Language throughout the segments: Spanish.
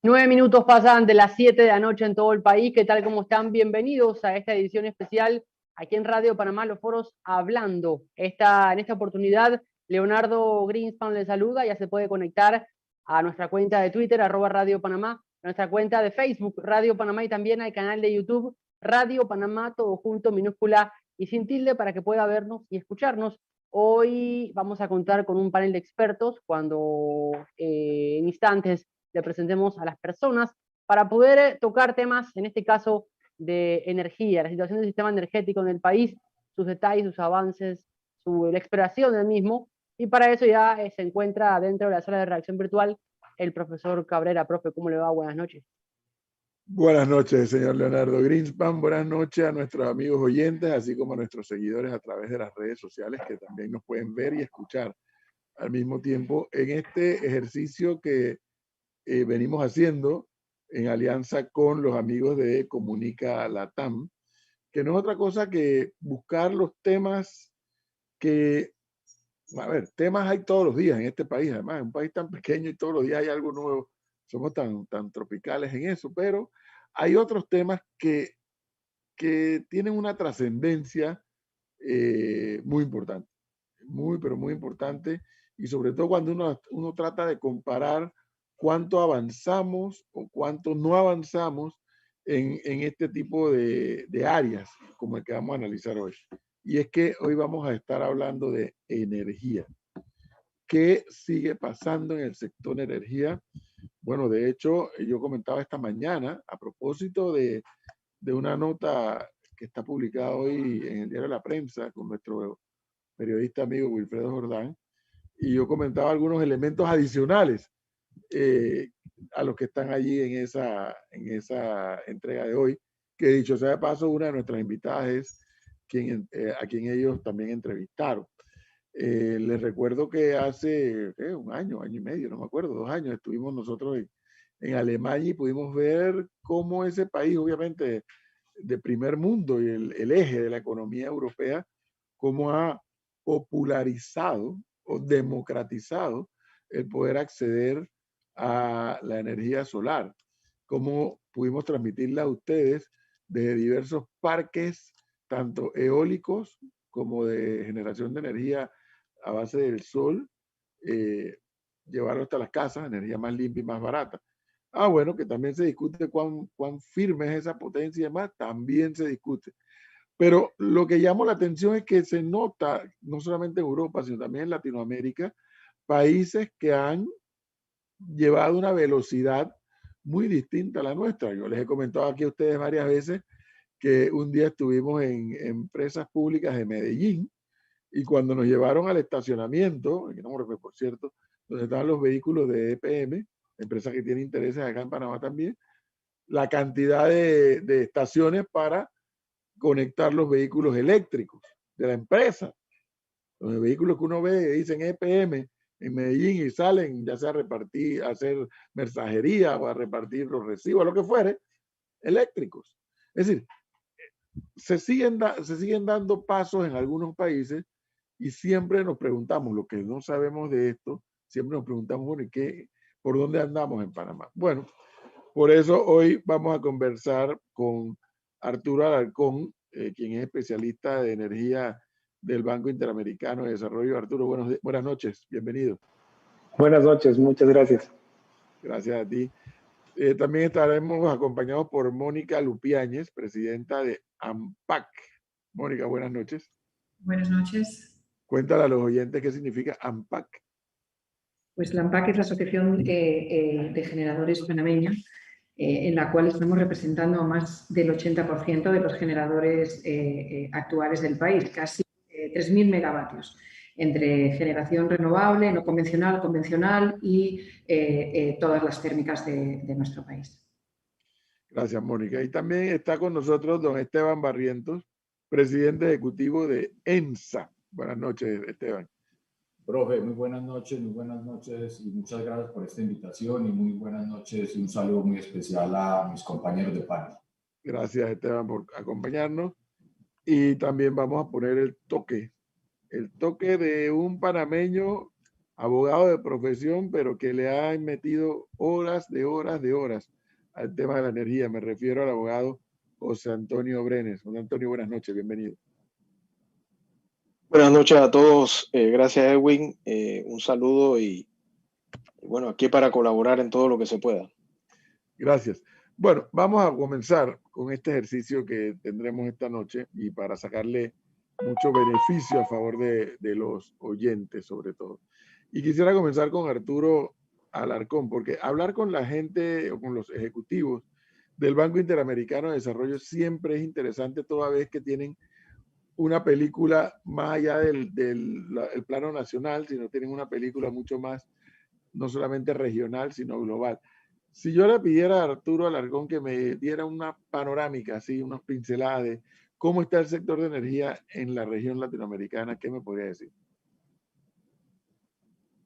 9 minutos pasan de las 7 de la noche en todo el país. ¿Qué tal? ¿Cómo están? Bienvenidos a esta edición especial aquí en Radio Panamá, Los Foros Hablando. En esta oportunidad, Leonardo Greenspan les saluda. Ya se puede conectar a nuestra cuenta de Twitter, @Radio Panamá, nuestra cuenta de Facebook, Radio Panamá, y también al canal de YouTube, Radio Panamá, todo junto, minúscula y sin tilde, para que pueda vernos y escucharnos. Hoy vamos a contar con un panel de expertos cuando en instantes le presentemos a las personas para poder tocar temas, en este caso, de energía, la situación del sistema energético en el país, sus detalles, sus avances, la exploración del mismo. Y para eso ya se encuentra dentro de la sala de redacción virtual el profesor Cabrera. Profe, ¿cómo le va? Buenas noches. Buenas noches, señor Leonardo Greenspan. Buenas noches a nuestros amigos oyentes, así como a nuestros seguidores a través de las redes sociales, que también nos pueden ver y escuchar al mismo tiempo en este ejercicio que venimos haciendo en alianza con los amigos de Comunica Latam, que no es otra cosa que buscar los temas que, a ver, temas hay todos los días en este país. Además, es un país tan pequeño y todos los días hay algo nuevo. Somos tan tropicales en eso, pero hay otros temas que tienen una trascendencia muy importante, pero muy importante, y sobre todo cuando uno trata de comparar cuánto avanzamos o cuánto no avanzamos en este tipo de áreas como el que vamos a analizar hoy. Y es que hoy vamos a estar hablando de energía. ¿Qué sigue pasando en el sector de energía? Bueno, de hecho, yo comentaba esta mañana a propósito de una nota que está publicada hoy en el diario La Prensa con nuestro periodista amigo Wilfredo Jordán, y yo comentaba algunos elementos adicionales eh, a los que están allí en esa entrega de hoy, que dicho sea de paso, una de nuestras invitadas es a quien ellos también entrevistaron. Les recuerdo que hace un año y medio, no me acuerdo, 2 años, estuvimos nosotros en Alemania y pudimos ver cómo ese país, obviamente de primer mundo y el eje de la economía europea, cómo ha popularizado o democratizado el poder acceder a la energía solar, cómo pudimos transmitirla a ustedes desde diversos parques, tanto eólicos como de generación de energía a base del sol, eh, llevarlo hasta las casas, energía más limpia y más barata. Bueno, que también se discute cuán firme es esa potencia y demás, también se discute. Pero lo que llama la atención es que se nota, no solamente en Europa, sino también en Latinoamérica, países que han llevado una velocidad muy distinta a la nuestra. Yo les he comentado aquí a ustedes varias veces que un día estuvimos en empresas públicas de Medellín, y cuando nos llevaron al estacionamiento, que no me recuerdo, por cierto, donde estaban los vehículos de EPM, empresa que tiene intereses acá en Panamá también, la cantidad de estaciones para conectar los vehículos eléctricos de la empresa. Los vehículos que uno ve dicen EPM en Medellín y salen ya sea a repartir, a hacer mensajería o a repartir los recibos, lo que fuere, eléctricos. Es decir, se siguen dando pasos en algunos países y siempre nos preguntamos, lo que no sabemos de esto, siempre nos preguntamos, bueno, ¿por dónde andamos en Panamá? Bueno, por eso hoy vamos a conversar con Arturo Alarcón, quien es especialista de energía del Banco Interamericano de Desarrollo. Arturo, buenas noches, bienvenido. Buenas noches, muchas gracias. Gracias a ti. También estaremos acompañados por Mónica Lupiáñez, presidenta de AMPAC. Mónica, buenas noches. Buenas noches. Cuéntale a los oyentes qué significa AMPAC. Pues la AMPAC es la Asociación de Generadores Panameña, en la cual estamos representando a más del 80% de los generadores actuales del país, casi 3.000 megavatios, entre generación renovable, no convencional, convencional y todas las térmicas de nuestro país. Gracias, Mónica. Y también está con nosotros don Esteban Barrientos, presidente ejecutivo de ENSA. Buenas noches, Esteban. Profe, muy buenas noches y muchas gracias por esta invitación y muy buenas noches y un saludo muy especial a mis compañeros de panel. Gracias, Esteban, por acompañarnos. Y también vamos a poner el toque de un panameño abogado de profesión, pero que le ha metido horas al tema de la energía. Me refiero al abogado José Antonio Brenes. José Antonio, buenas noches, bienvenido. Buenas noches a todos. Gracias, Edwin. Un saludo y bueno, aquí para colaborar en todo lo que se pueda. Gracias. Bueno, vamos a comenzar con este ejercicio que tendremos esta noche y para sacarle mucho beneficio a favor de los oyentes, sobre todo. Y quisiera comenzar con Arturo Alarcón, porque hablar con la gente o con los ejecutivos del Banco Interamericano de Desarrollo siempre es interesante, toda vez que tienen una película más allá del plano nacional, sino tienen una película mucho más, no solamente regional, sino global. Si yo le pidiera a Arturo Alarcón que me diera una panorámica, así, unas pinceladas de cómo está el sector de energía en la región latinoamericana, ¿qué me podría decir?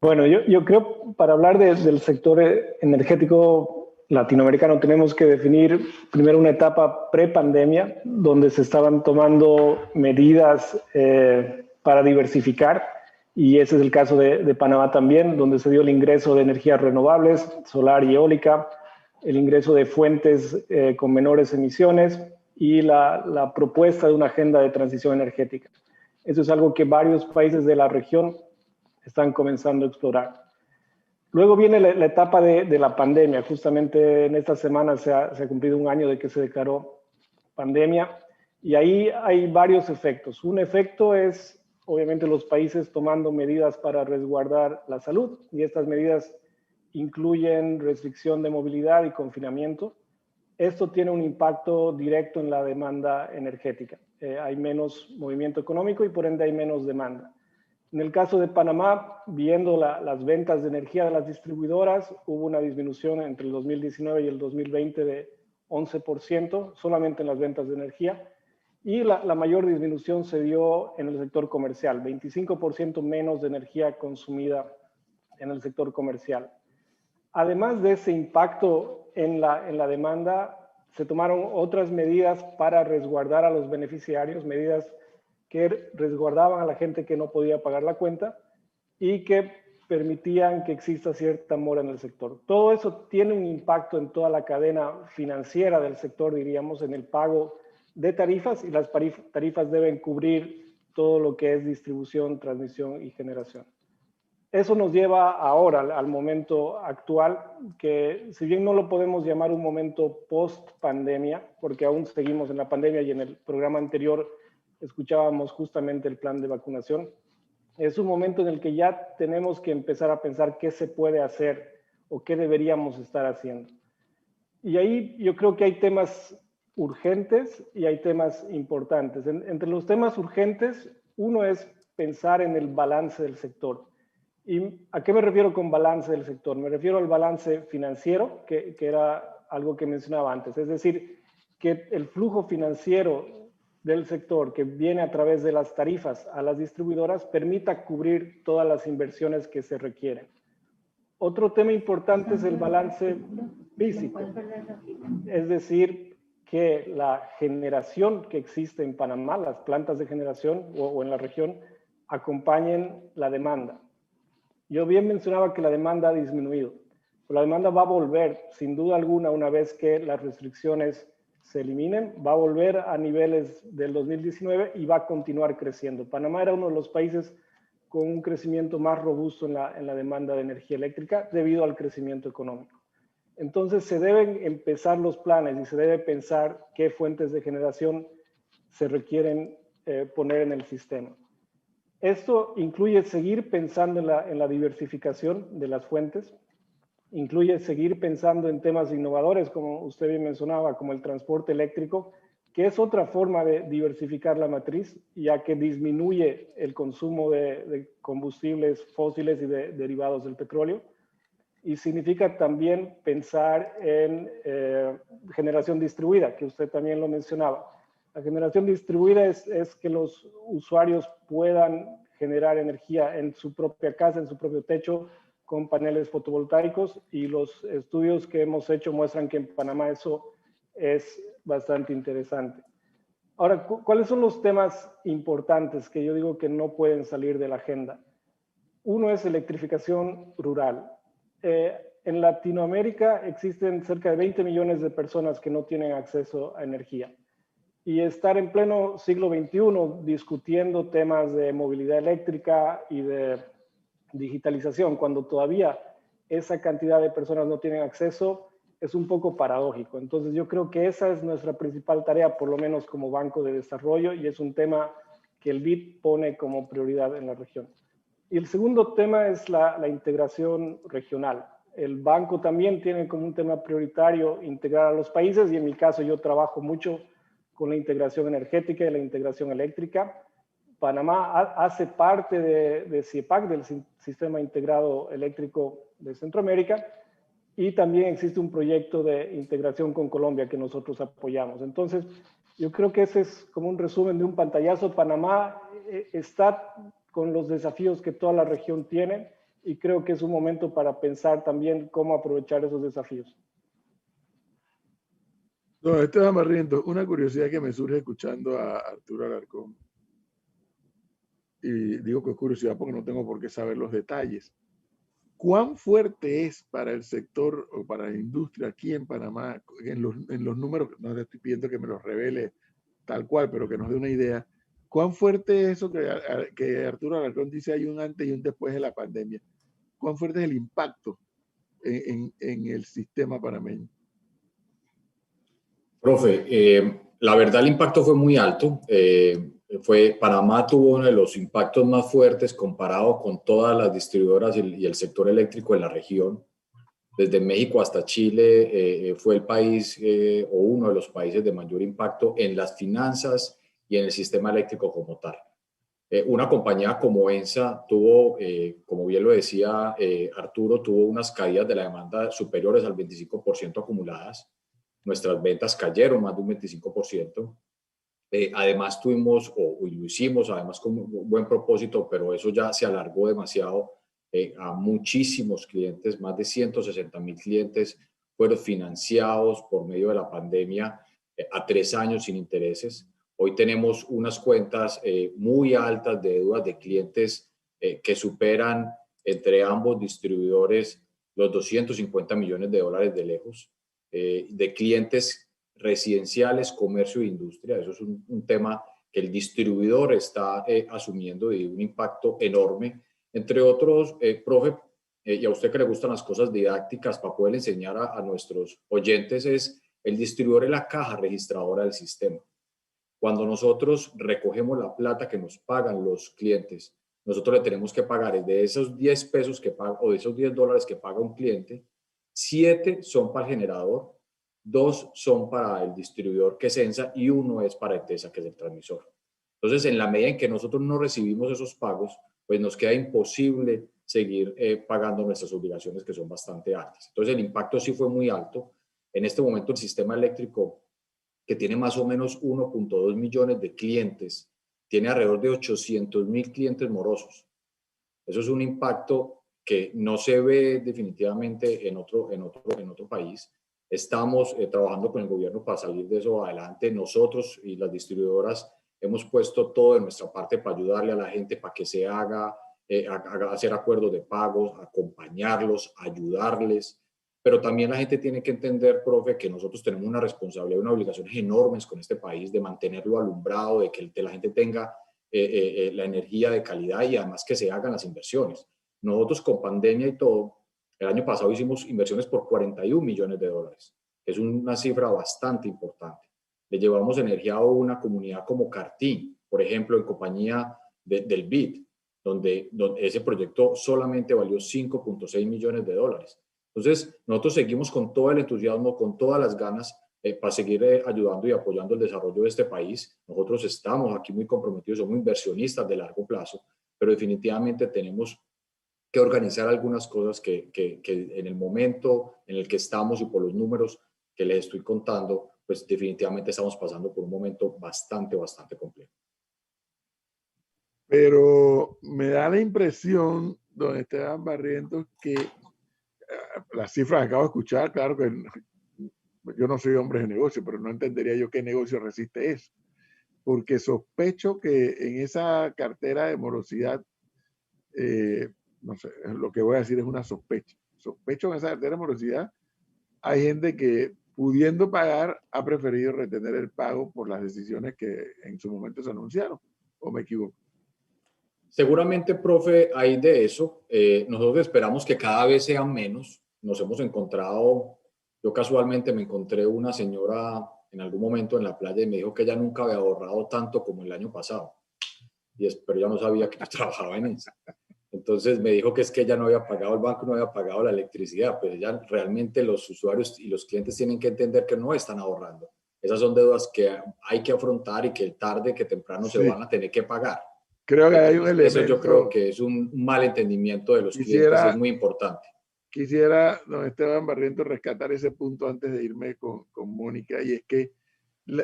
Bueno, yo creo para hablar del sector energético latinoamericano tenemos que definir primero una etapa pre-pandemia, donde se estaban tomando medidas para diversificar, y ese es el caso de Panamá también, donde se dio el ingreso de energías renovables, solar y eólica, el ingreso de fuentes con menores emisiones y la propuesta de una agenda de transición energética. Eso es algo que varios países de la región están comenzando a explorar. Luego viene la etapa de la pandemia. Justamente en esta semana se ha cumplido un año de que se declaró pandemia, y ahí hay varios efectos. Un efecto es, obviamente, los países tomando medidas para resguardar la salud, y estas medidas incluyen restricción de movilidad y confinamiento. Esto tiene un impacto directo en la demanda energética. Hay menos movimiento económico y por ende hay menos demanda. En el caso de Panamá, viendo las ventas de energía de las distribuidoras, hubo una disminución entre el 2019 y el 2020 de 11%, solamente en las ventas de energía, y la mayor disminución se dio en el sector comercial, 25% menos de energía consumida en el sector comercial. Además de ese impacto en la demanda, se tomaron otras medidas para resguardar a los beneficiarios, medidas que resguardaban a la gente que no podía pagar la cuenta y que permitían que exista cierta mora en el sector. Todo eso tiene un impacto en toda la cadena financiera del sector, diríamos, en el pago de tarifas, y las tarifas deben cubrir todo lo que es distribución, transmisión y generación. Eso nos lleva ahora al momento actual, que si bien no lo podemos llamar un momento post-pandemia, porque aún seguimos en la pandemia y en el programa anterior escuchábamos justamente el plan de vacunación, es un momento en el que ya tenemos que empezar a pensar qué se puede hacer o qué deberíamos estar haciendo. Y ahí yo creo que hay temas urgentes y hay temas importantes. Entre los temas urgentes, uno es pensar en el balance del sector. ¿Y a qué me refiero con balance del sector? Me refiero al balance financiero, que era algo que mencionaba antes. Es decir, que el flujo financiero del sector que viene a través de las tarifas a las distribuidoras permita cubrir todas las inversiones que se requieren. Otro tema importante es el balance físico. Es decir, que la generación que existe en Panamá, las plantas de generación o en la región, acompañen la demanda. Yo bien mencionaba que la demanda ha disminuido, pero la demanda va a volver, sin duda alguna, una vez que las restricciones se eliminen, va a volver a niveles del 2019 y va a continuar creciendo. Panamá era uno de los países con un crecimiento más robusto en la demanda de energía eléctrica debido al crecimiento económico. Entonces se deben empezar los planes y se debe pensar qué fuentes de generación se requieren poner en el sistema. Esto incluye seguir pensando en la diversificación de las fuentes, incluye seguir pensando en temas innovadores, como usted bien mencionaba, como el transporte eléctrico, que es otra forma de diversificar la matriz, ya que disminuye el consumo de combustibles fósiles y de derivados del petróleo. Y significa también pensar en generación distribuida, que usted también lo mencionaba. La generación distribuida es que los usuarios puedan generar energía en su propia casa, en su propio techo, con paneles fotovoltaicos, y los estudios que hemos hecho muestran que en Panamá eso es bastante interesante. Ahora, ¿cuáles son los temas importantes que yo digo que no pueden salir de la agenda? Uno es electrificación rural. En Latinoamérica existen cerca de 20 millones de personas que no tienen acceso a energía. Y estar en pleno siglo XXI discutiendo temas de movilidad eléctrica y de digitalización, cuando todavía esa cantidad de personas no tienen acceso, es un poco paradójico. Entonces yo creo que esa es nuestra principal tarea, por lo menos como Banco de Desarrollo, y es un tema que el BID pone como prioridad en la región. Y el segundo tema es la integración regional. El banco también tiene como un tema prioritario integrar a los países, y en mi caso yo trabajo mucho con la integración energética y la integración eléctrica. Panamá hace parte de CIEPAC, del Sistema Integrado Eléctrico de Centroamérica, y también existe un proyecto de integración con Colombia que nosotros apoyamos. Entonces, yo creo que ese es como un resumen de un pantallazo. Panamá está con los desafíos que toda la región tiene, y creo que es un momento para pensar también cómo aprovechar esos desafíos. No, Esteban Barrientos, una curiosidad que me surge escuchando a Arturo Alarcón. Y digo que es curiosidad porque no tengo por qué saber los detalles. ¿Cuán fuerte es para el sector o para la industria aquí en Panamá, en los números, no le estoy pidiendo que me los revele tal cual, pero que nos dé una idea, cuán fuerte es eso que Arturo Alarcón dice hay un antes y un después de la pandemia? ¿Cuán fuerte es el impacto en el sistema panameño? Profe, la verdad el impacto fue muy alto. Panamá tuvo uno de los impactos más fuertes comparado con todas las distribuidoras y el sector eléctrico en la región. Desde México hasta Chile fue el país o uno de los países de mayor impacto en las finanzas y en el sistema eléctrico como tal. Una compañía como ENSA tuvo, como bien lo decía Arturo, tuvo unas caídas de la demanda superiores al 25% acumuladas. Nuestras ventas cayeron más de un 25%. Además tuvimos, o lo hicimos además con un buen propósito, pero eso ya se alargó demasiado a muchísimos clientes, más de 160,000 clientes fueron financiados por medio de la pandemia a 3 años sin intereses. Hoy tenemos unas cuentas muy altas de deudas de clientes que superan entre ambos distribuidores los 250 millones de dólares de lejos, de clientes residenciales, comercio e industria. Eso es un tema que el distribuidor está asumiendo de un impacto enorme. Entre otros, profe, y a usted que le gustan las cosas didácticas para poder enseñar a nuestros oyentes, es el distribuidor es la caja registradora del sistema. Cuando nosotros recogemos la plata que nos pagan los clientes, nosotros le tenemos que pagar de esos 10 pesos que paga, o de esos $10 que paga un cliente, 7 son para el generador, 2 son para el distribuidor que es ENSA y 1 es para ETESA, que es el transmisor. Entonces, en la medida en que nosotros no recibimos esos pagos, pues nos queda imposible seguir pagando nuestras obligaciones, que son bastante altas. Entonces, el impacto sí fue muy alto. En este momento, el sistema eléctrico, que tiene más o menos 1.2 millones de clientes, tiene alrededor de 800,000 clientes morosos. Eso es un impacto que no se ve definitivamente en otro país. Estamos trabajando con el gobierno para salir de eso adelante. Nosotros y las distribuidoras hemos puesto todo de nuestra parte para ayudarle a la gente, para que se haga hacer acuerdos de pagos, acompañarlos, ayudarles. Pero también la gente tiene que entender, profe, que nosotros tenemos una responsabilidad y unas obligaciones enormes con este país de mantenerlo alumbrado, de que la gente tenga la energía de calidad y además que se hagan las inversiones. Nosotros con pandemia y todo, el año pasado hicimos inversiones por 41 millones de dólares. Es una cifra bastante importante. Le llevamos energía a una comunidad como Cartín, por ejemplo, en compañía del BID, donde ese proyecto solamente valió 5.6 millones de dólares. Entonces, nosotros seguimos con todo el entusiasmo, con todas las ganas para seguir ayudando y apoyando el desarrollo de este país. Nosotros estamos aquí muy comprometidos, somos inversionistas de largo plazo, pero definitivamente tenemos que organizar algunas cosas que en el momento en el que estamos y por los números que les estoy contando, pues definitivamente estamos pasando por un momento bastante complejo. Pero me da la impresión, don Esteban Barrientos, que las cifras que acabo de escuchar, claro que yo no soy hombre de negocio, pero no entendería yo qué negocio resiste eso. Porque sospecho que en esa cartera de morosidad no sé, lo que voy a decir es una sospecha. Sospecho que en esa cartera de morosidad hay gente que, pudiendo pagar, ha preferido retener el pago por las decisiones que en su momento se anunciaron. ¿O me equivoco? Seguramente, profe, hay de eso. Nosotros esperamos que cada vez sean menos. Nos hemos encontrado, yo casualmente me encontré una señora en algún momento en la playa y me dijo que ella nunca había ahorrado tanto como el año pasado. Pero ella no sabía que yo trabajaba en eso. Entonces me dijo que es que ella no había pagado el banco, no había pagado la electricidad, pero ya realmente los usuarios y los clientes tienen que entender que no están ahorrando. Esas son deudas que hay que afrontar y que tarde que temprano se van a tener que pagar. Creo que hay un elemento. Eso yo creo que es un mal entendimiento de los clientes, es muy importante. Quisiera, don Esteban Barrientos, rescatar ese punto antes de irme con Mónica, y es que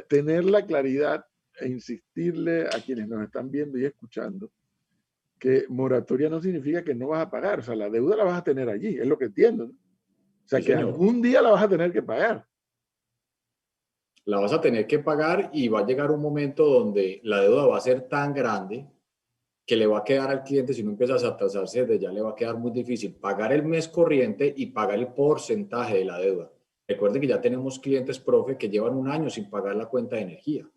tener la claridad e insistirle a quienes nos están viendo y escuchando que moratoria no significa que no vas a pagar, o sea, la deuda la vas a tener allí, es lo que entiendo, ¿no? O sea, sí, que señor, algún día la vas a tener que pagar. La vas a tener que pagar y va a llegar un momento donde la deuda va a ser tan grande que le va a quedar al cliente, si no empiezas a atrasarse desde ya, le va a quedar muy difícil pagar el mes corriente y pagar el porcentaje de la deuda. Recuerden que ya tenemos clientes, profe, que llevan un año sin pagar la cuenta de energía.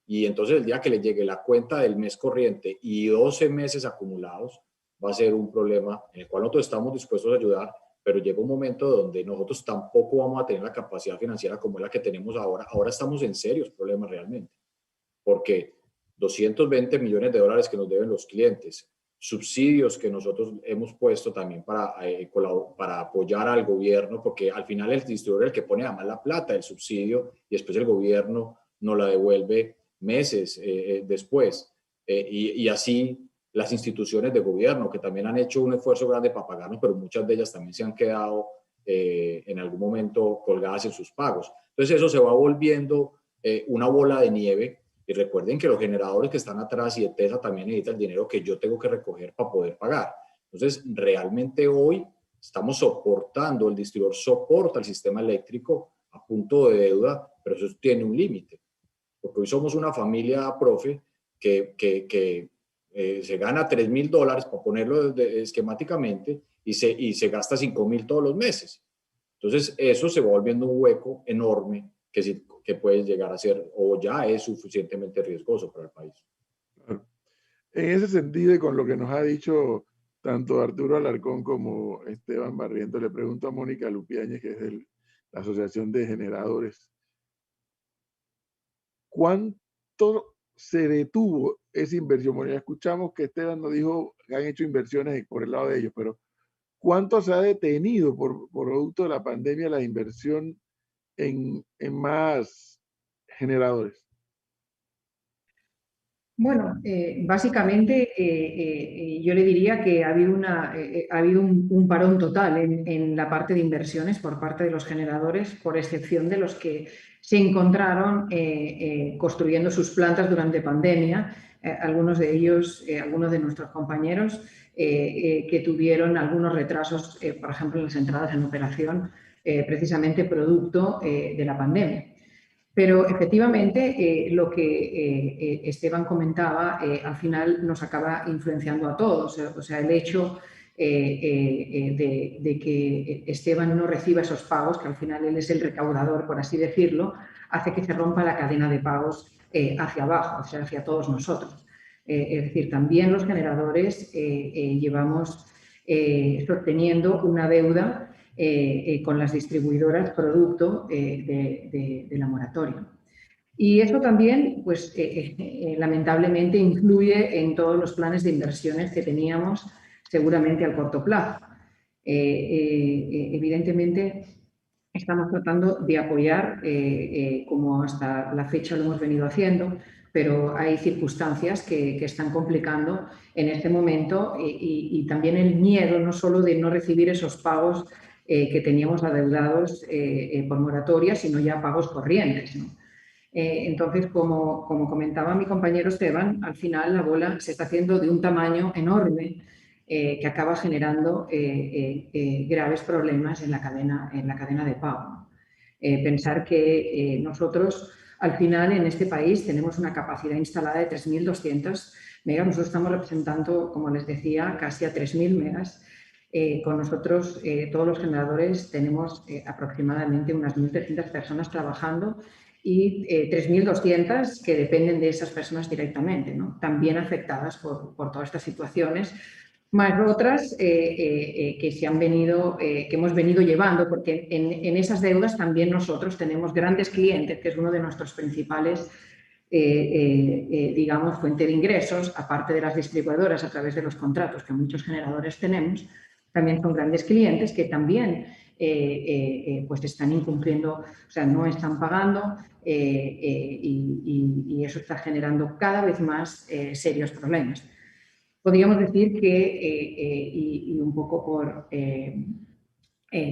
Y entonces el día que le llegue la cuenta del mes corriente y 12 meses acumulados, va a ser un problema en el cual nosotros estamos dispuestos a ayudar, pero llega un momento donde nosotros tampoco vamos a tener la capacidad financiera como es la que tenemos ahora. Ahora estamos en serios problemas realmente, porque 220 millones de dólares que nos deben los clientes, subsidios que nosotros hemos puesto también para apoyar al gobierno, porque al final el distribuidor es el que pone además la plata, el subsidio, y después el gobierno nos la devuelve meses después. Y así las instituciones de gobierno, que también han hecho un esfuerzo grande para pagarnos, pero muchas de ellas también se han quedado en algún momento colgadas en sus pagos. Entonces eso se va volviendo una bola de nieve. Y recuerden que los generadores que están atrás y ETESA también necesitan el dinero que yo tengo que recoger para poder pagar. Entonces, realmente hoy estamos soportando, el distribuidor soporta el sistema eléctrico a punto de deuda, pero eso tiene un límite. Porque hoy somos una familia, profe, que se gana $3,000, para ponerlo esquemáticamente, y se gasta $5,000 todos los meses. Entonces, eso se va volviendo un hueco enorme que puede llegar a ser o ya es suficientemente riesgoso para el país. En ese sentido, y con lo que nos ha dicho tanto Arturo Alarcón como Esteban Barrientos, le pregunto a Mónica Lupiáñez, que es de la Asociación de Generadores, ¿cuánto se detuvo esa inversión? Bueno, ya escuchamos que Esteban nos dijo que han hecho inversiones por el lado de ellos, pero ¿cuánto se ha detenido por producto de la pandemia la inversión en más generadores? Bueno, básicamente yo le diría que ha habido un parón total en la parte de inversiones por parte de los generadores, por excepción de los que se encontraron construyendo sus plantas durante pandemia. Algunos de ellos, algunos de nuestros compañeros que tuvieron algunos retrasos, por ejemplo, en las entradas en operación, precisamente producto de la pandemia. Pero efectivamente lo que Esteban comentaba al final nos acaba influenciando a todos. O sea, el hecho de que Esteban no reciba esos pagos, que al final él es el recaudador, por así decirlo, hace que se rompa la cadena de pagos hacia abajo, o sea, hacia todos nosotros. Es decir, también los generadores llevamos sosteniendo una deuda con las distribuidoras producto de la moratoria. Y eso también, pues, lamentablemente influye en todos los planes de inversiones que teníamos seguramente al corto plazo. Evidentemente, estamos tratando de apoyar, como hasta la fecha lo hemos venido haciendo, pero hay circunstancias que están complicando en este momento y también el miedo no solo de no recibir esos pagos que teníamos adeudados por moratoria, sino ya pagos corrientes, ¿no? Entonces, como comentaba mi compañero Esteban, al final la bola se está haciendo de un tamaño enorme que acaba generando graves problemas en la cadena de pago. Pensar que nosotros, al final, en este país tenemos una capacidad instalada de 3.200 megas. Nosotros estamos representando, como les decía, casi a 3.000 megas. Con nosotros, todos los generadores, tenemos aproximadamente unas 1.300 personas trabajando y 3.200 que dependen de esas personas directamente, ¿no? También afectadas por todas estas situaciones, más otras que hemos venido llevando, porque en esas deudas también nosotros tenemos grandes clientes, que es uno de nuestros principales digamos, fuente de ingresos, aparte de las distribuidoras a través de los contratos que muchos generadores tenemos, también son grandes clientes que también pues están incumpliendo, o sea, no están pagando y eso está generando cada vez más serios problemas. Podríamos decir que, y un poco por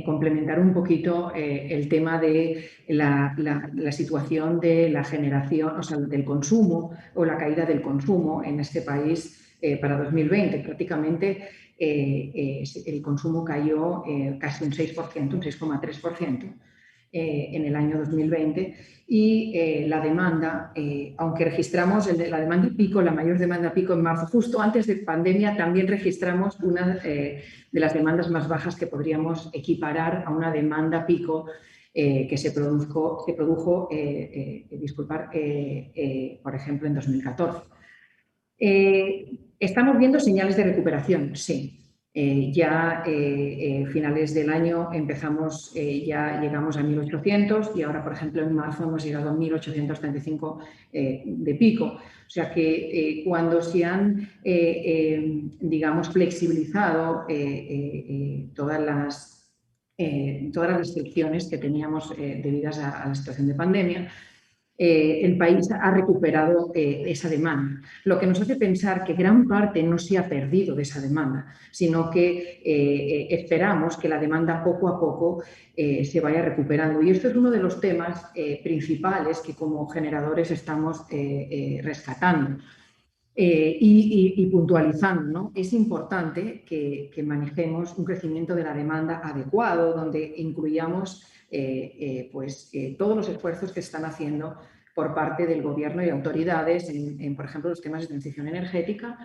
complementar un poquito el tema de la situación de la generación, o sea, del consumo o la caída del consumo en este país para 2020. Prácticamente el consumo cayó casi un 6%, un 6,3%. En el año 2020 y la demanda, aunque registramos la demanda pico, la mayor demanda pico en marzo, justo antes de pandemia, también registramos una de las demandas más bajas que podríamos equiparar a una demanda pico que se produjo por ejemplo, en 2014. ¿Estamos viendo señales de recuperación? Sí. Ya finales del año empezamos, ya llegamos a 1.800 y ahora, por ejemplo, en marzo hemos llegado a 1.835 de pico. O sea que cuando se han, digamos, flexibilizado todas las restricciones que teníamos debidas a la situación de pandemia, el país ha recuperado esa demanda, lo que nos hace pensar que gran parte no se ha perdido de esa demanda, sino que esperamos que la demanda poco a poco se vaya recuperando. Y esto es uno de los temas principales que como generadores estamos rescatando y puntualizando, ¿no? Es importante que manejemos un crecimiento de la demanda adecuado, donde incluyamos todos los esfuerzos que están haciendo por parte del gobierno y autoridades en por ejemplo, los temas de transición energética,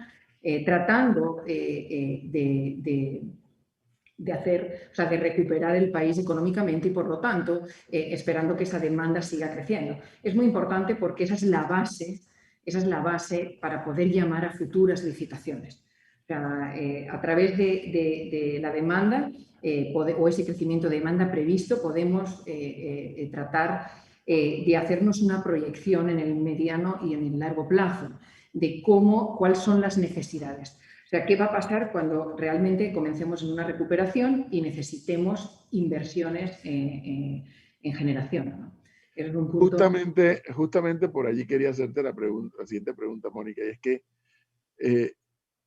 tratando de recuperar el país económicamente y, por lo tanto, esperando que esa demanda siga creciendo. Es muy importante porque esa es la base para poder llamar a futuras licitaciones. O sea, a través de la demanda o ese crecimiento de demanda previsto podemos tratar de hacernos una proyección en el mediano y en el largo plazo de cuáles son las necesidades. O sea, ¿qué va a pasar cuando realmente comencemos en una recuperación y necesitemos inversiones en generación, ¿no? Es un punto... Justamente por allí quería hacerte la siguiente pregunta, Mónica, y es que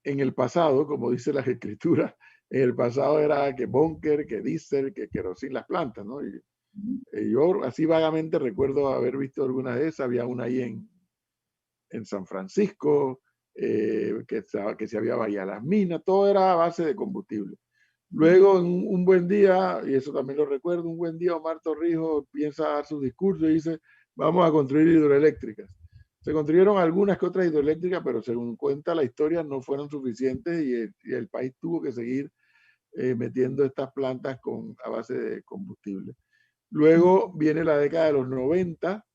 en el pasado, como dice las escrituras, en el pasado era que búnker, que diésel, que querosín las plantas, ¿no? Y yo así vagamente recuerdo haber visto alguna de esas. Había una ahí en San Francisco, que se había Bahía Las Minas, todo era a base de combustible. Luego, un buen día, y eso también lo recuerdo, un buen día Omar Torrijos piensa dar su discurso y dice, vamos a construir hidroeléctricas. Se construyeron algunas que otras hidroeléctricas, pero según cuenta la historia no fueron suficientes y el país tuvo que seguir metiendo estas plantas a base de combustible. Luego viene la década de los 90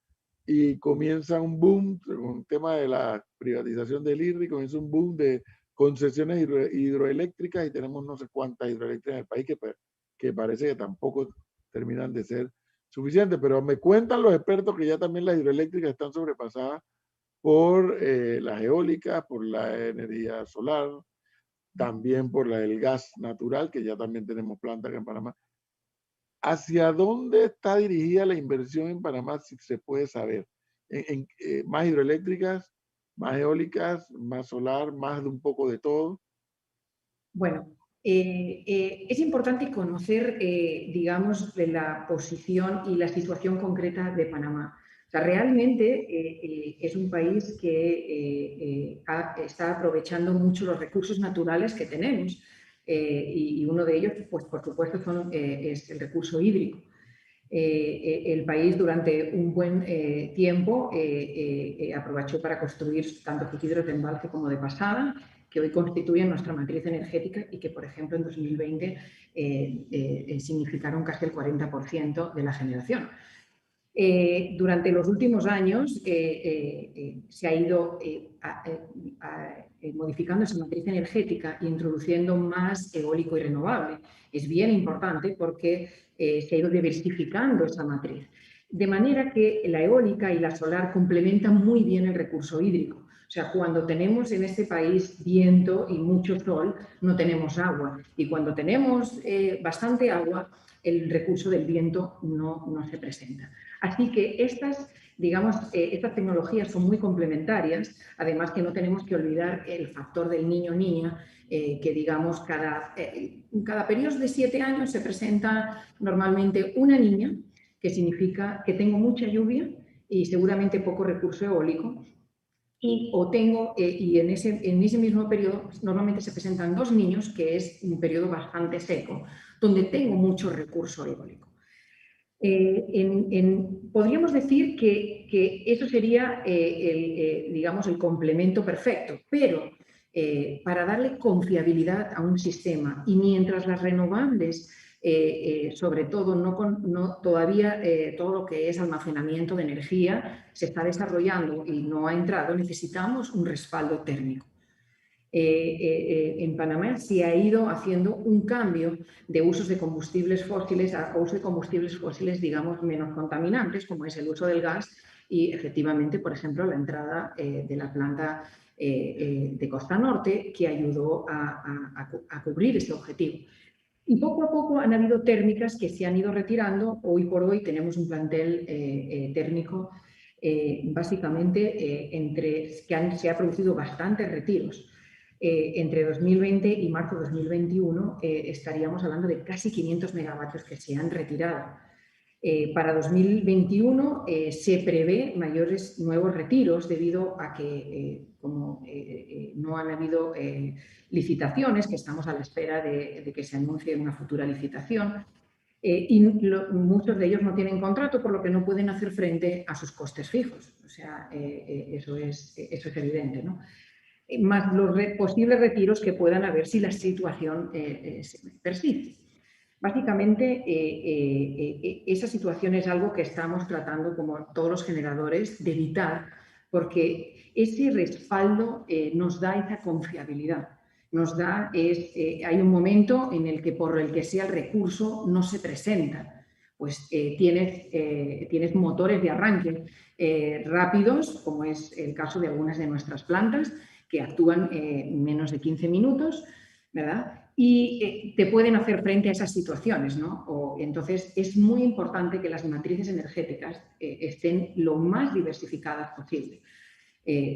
y comienza un boom, con el tema de la privatización del IRRI, comienza un boom de concesiones hidroeléctricas y tenemos no sé cuántas hidroeléctricas en el país que parece que tampoco terminan de ser suficientes, pero me cuentan los expertos que ya también las hidroeléctricas están sobrepasadas por las eólicas, por la energía solar, también por el gas natural, que ya también tenemos plantas acá en Panamá. ¿Hacia dónde está dirigida la inversión en Panamá, si se puede saber? ¿Más hidroeléctricas, más eólicas, más solar, más de un poco de todo? Bueno, es importante conocer, digamos, la posición y la situación concreta de Panamá. O sea, realmente es un país que está aprovechando mucho los recursos naturales que tenemos y uno de ellos, pues por supuesto, es el recurso hídrico. El país durante un buen tiempo aprovechó para construir tanto hidros de embalse como de pasada, que hoy constituyen nuestra matriz energética y que, por ejemplo, en 2020 significaron casi el 40% de la generación. Durante los últimos años se ha ido modificando esa matriz energética e introduciendo más eólico y renovable. Es bien importante porque se ha ido diversificando esa matriz. De manera que la eólica y la solar complementan muy bien el recurso hídrico. O sea, cuando tenemos en este país viento y mucho sol, no tenemos agua. Y cuando tenemos bastante agua, el recurso del viento no se presenta. Así que estas tecnologías son muy complementarias, además que no tenemos que olvidar el factor del niño-niña, que digamos cada periodo de 7 años se presenta normalmente una niña, que significa que tengo mucha lluvia y seguramente poco recurso eólico, y en ese mismo periodo normalmente se presentan 2 niños, que es un periodo bastante seco, donde tengo mucho recurso eólico. Podríamos decir que eso sería el complemento perfecto, pero para darle confiabilidad a un sistema, y mientras las renovables, sobre todo todavía todo lo que es almacenamiento de energía se está desarrollando y no ha entrado, necesitamos un respaldo térmico. En Panamá se ha ido haciendo un cambio de usos de combustibles fósiles a uso de combustibles fósiles, digamos, menos contaminantes, como es el uso del gas y, efectivamente, por ejemplo, la entrada de la planta de Costa Norte, que ayudó a cubrir este objetivo. Y poco a poco han habido térmicas que se han ido retirando. Hoy por hoy tenemos un plantel térmico, básicamente, se ha producido bastantes retiros. Entre 2020 y marzo de 2021 estaríamos hablando de casi 500 megavatios que se han retirado. Para 2021 se prevé mayores nuevos retiros debido a que como no han habido licitaciones, que estamos a la espera de que se anuncie una futura licitación, y muchos de ellos no tienen contrato, por lo que no pueden hacer frente a sus costes fijos. O sea, eso es evidente, ¿no? Más los posibles retiros que puedan haber si la situación persiste. Básicamente, esa situación es algo que estamos tratando, como todos los generadores, de evitar, porque ese respaldo nos da esa confiabilidad. Hay un momento en el que, por el que sea el recurso, no se presenta. Pues tienes motores de arranque rápidos, como es el caso de algunas de nuestras plantas, que actúan en menos de 15 minutos, ¿verdad? Y te pueden hacer frente a esas situaciones, ¿no? Entonces, es muy importante que las matrices energéticas estén lo más diversificadas posible.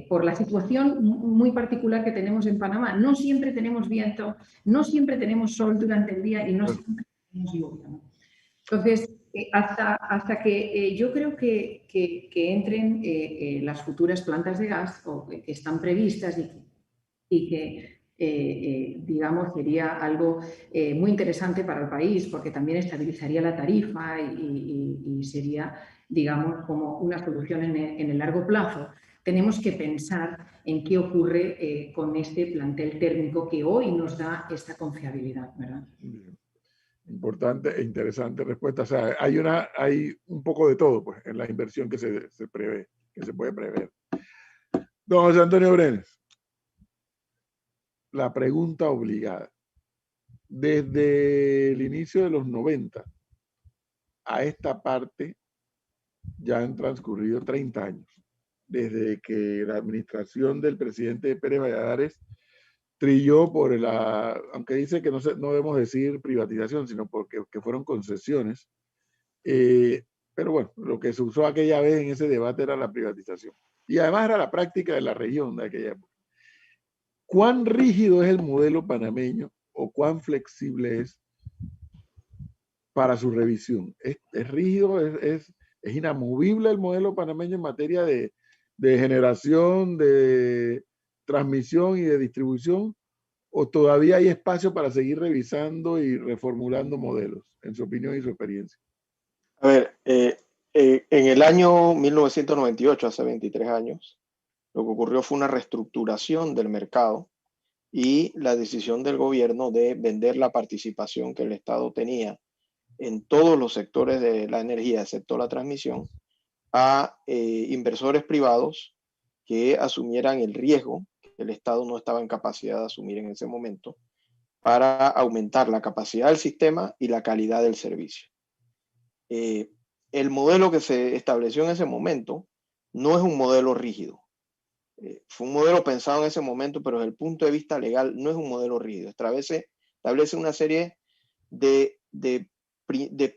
Por la situación muy particular que tenemos en Panamá, no siempre tenemos viento, no siempre tenemos sol durante el día y no siempre tenemos lluvia, ¿no? Entonces, hasta que yo creo que entren las futuras plantas de gas, o que están previstas, y que digamos, sería algo muy interesante para el país, porque también estabilizaría la tarifa y sería, digamos, como una solución en el largo plazo. Tenemos que pensar en qué ocurre con este plantel térmico que hoy nos da esta confiabilidad, ¿verdad? Importante e interesante respuesta. O sea, hay un poco de todo, pues, en la inversión que se prevé, que se puede prever. Don José Antonio Brenes, la pregunta obligada. Desde el inicio de los 90 a esta parte ya han transcurrido 30 años, desde que la administración del presidente Pérez Valladares trilló aunque dice que no debemos decir privatización, sino porque fueron concesiones, pero bueno, lo que se usó aquella vez en ese debate era la privatización. Y además era la práctica de la región de aquella época. ¿Cuán rígido es el modelo panameño o cuán flexible es para su revisión? ¿Es rígido, es inamovible el modelo panameño en materia de generación, de transmisión y de distribución? ¿O todavía hay espacio para seguir revisando y reformulando modelos, en su opinión y su experiencia? A ver, en el año 1998, hace 23 años, lo que ocurrió fue una reestructuración del mercado y la decisión del gobierno de vender la participación que el Estado tenía en todos los sectores de la energía, excepto la transmisión, a inversores privados que asumieran el riesgo que el Estado no estaba en capacidad de asumir en ese momento para aumentar la capacidad del sistema y la calidad del servicio. El modelo que se estableció en ese momento no es un modelo rígido. Fue un modelo pensado en ese momento, pero desde el punto de vista legal no es un modelo rígido. Establece una serie de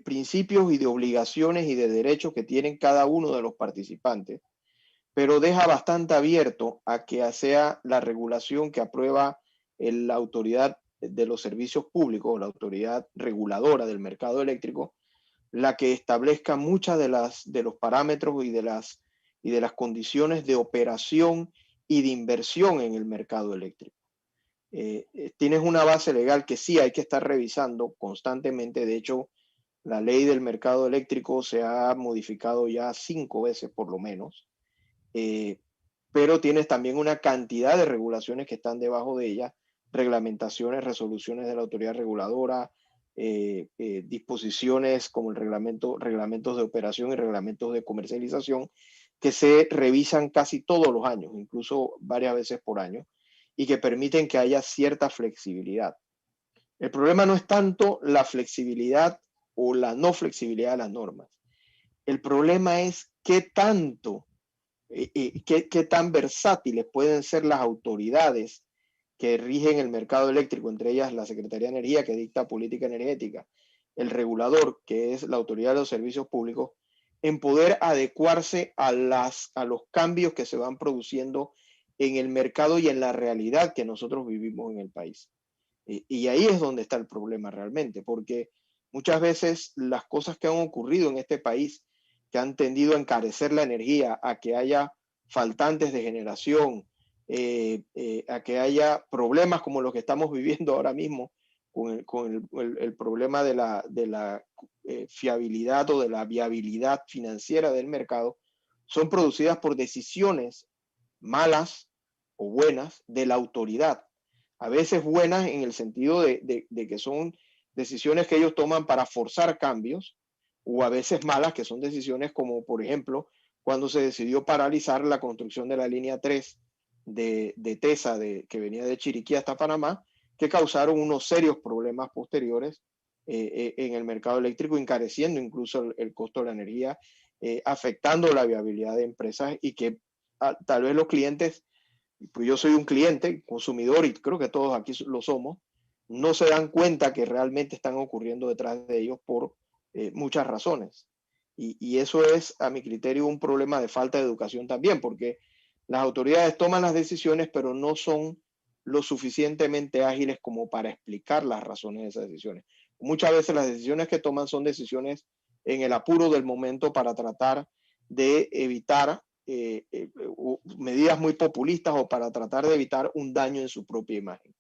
principios y de obligaciones y de derechos que tienen cada uno de los participantes, pero deja bastante abierto a que sea la regulación que aprueba la autoridad de los servicios públicos, la autoridad reguladora del mercado eléctrico, la que establezca muchas de los parámetros y de las condiciones de operación y de inversión en el mercado eléctrico. Tienes una base legal que sí hay que estar revisando constantemente. De hecho, la ley del mercado eléctrico se ha modificado ya 5 veces por lo menos, pero tienes también una cantidad de regulaciones que están debajo de ella, reglamentaciones, resoluciones de la autoridad reguladora, disposiciones como reglamentos de operación y reglamentos de comercialización que se revisan casi todos los años, incluso varias veces por año, y que permiten que haya cierta flexibilidad. El problema no es tanto la flexibilidad o la no flexibilidad de las normas. El problema es qué tan versátiles pueden ser las autoridades que rigen el mercado eléctrico, entre ellas la Secretaría de Energía, que dicta política energética, el regulador, que es la autoridad de los servicios públicos, en poder adecuarse a los cambios que se van produciendo en el mercado y en la realidad que nosotros vivimos en el país. Y ahí es donde está el problema realmente, porque muchas veces las cosas que han ocurrido en este país, que han tendido a encarecer la energía, a que haya faltantes de generación, a que haya problemas como los que estamos viviendo ahora mismo con el problema de la fiabilidad o de la viabilidad financiera del mercado, son producidas por decisiones malas o buenas de la autoridad. A veces buenas en el sentido de que son decisiones que ellos toman para forzar cambios, o a veces malas, que son decisiones como, por ejemplo, cuando se decidió paralizar la construcción de la línea 3 de TESA, que venía de Chiriquí hasta Panamá, que causaron unos serios problemas posteriores en el mercado eléctrico, encareciendo incluso el costo de la energía, afectando la viabilidad de empresas y que tal vez los clientes, pues yo soy un cliente, consumidor, y creo que todos aquí lo somos, no se dan cuenta que realmente están ocurriendo detrás de ellos por muchas razones. Y eso es, a mi criterio, un problema de falta de educación también, porque las autoridades toman las decisiones, pero no son lo suficientemente ágiles como para explicar las razones de esas decisiones. Muchas veces las decisiones que toman son decisiones en el apuro del momento para tratar de evitar medidas muy populistas o para tratar de evitar un daño en su propia imagen.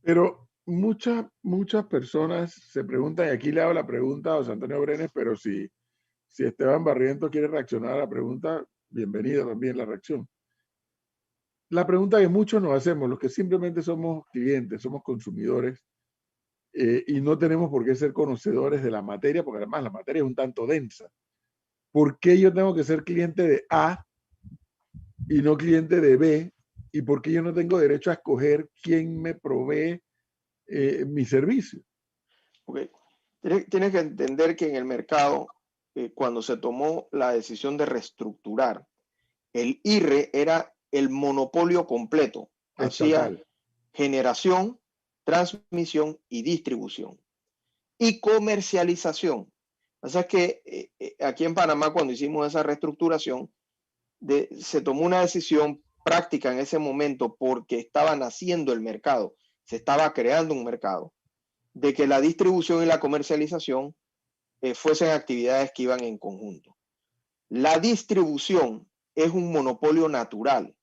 Pero muchas personas se preguntan, y aquí le hago la pregunta a José Antonio Brenes, pero si Esteban Barrientos quiere reaccionar a la pregunta, bienvenida también la reacción. La pregunta que muchos nos hacemos, los que simplemente somos clientes, somos consumidores, y no tenemos por qué ser conocedores de la materia, porque además la materia es un tanto densa. ¿Por qué yo tengo que ser cliente de A y no cliente de B? ¿Y por qué yo no tengo derecho a escoger quién me provee mi servicio? Okay. Tienes que entender que en el mercado, cuando se tomó la decisión de reestructurar, el IRRE era el monopolio completo. Hacía generación, transmisión y distribución. Y comercialización. O sea que aquí en Panamá, cuando hicimos esa reestructuración, se tomó una decisión práctica en ese momento porque estaba naciendo el mercado, se estaba creando un mercado, de que la distribución y la comercialización fuesen actividades que iban en conjunto. La distribución es un monopolio natural.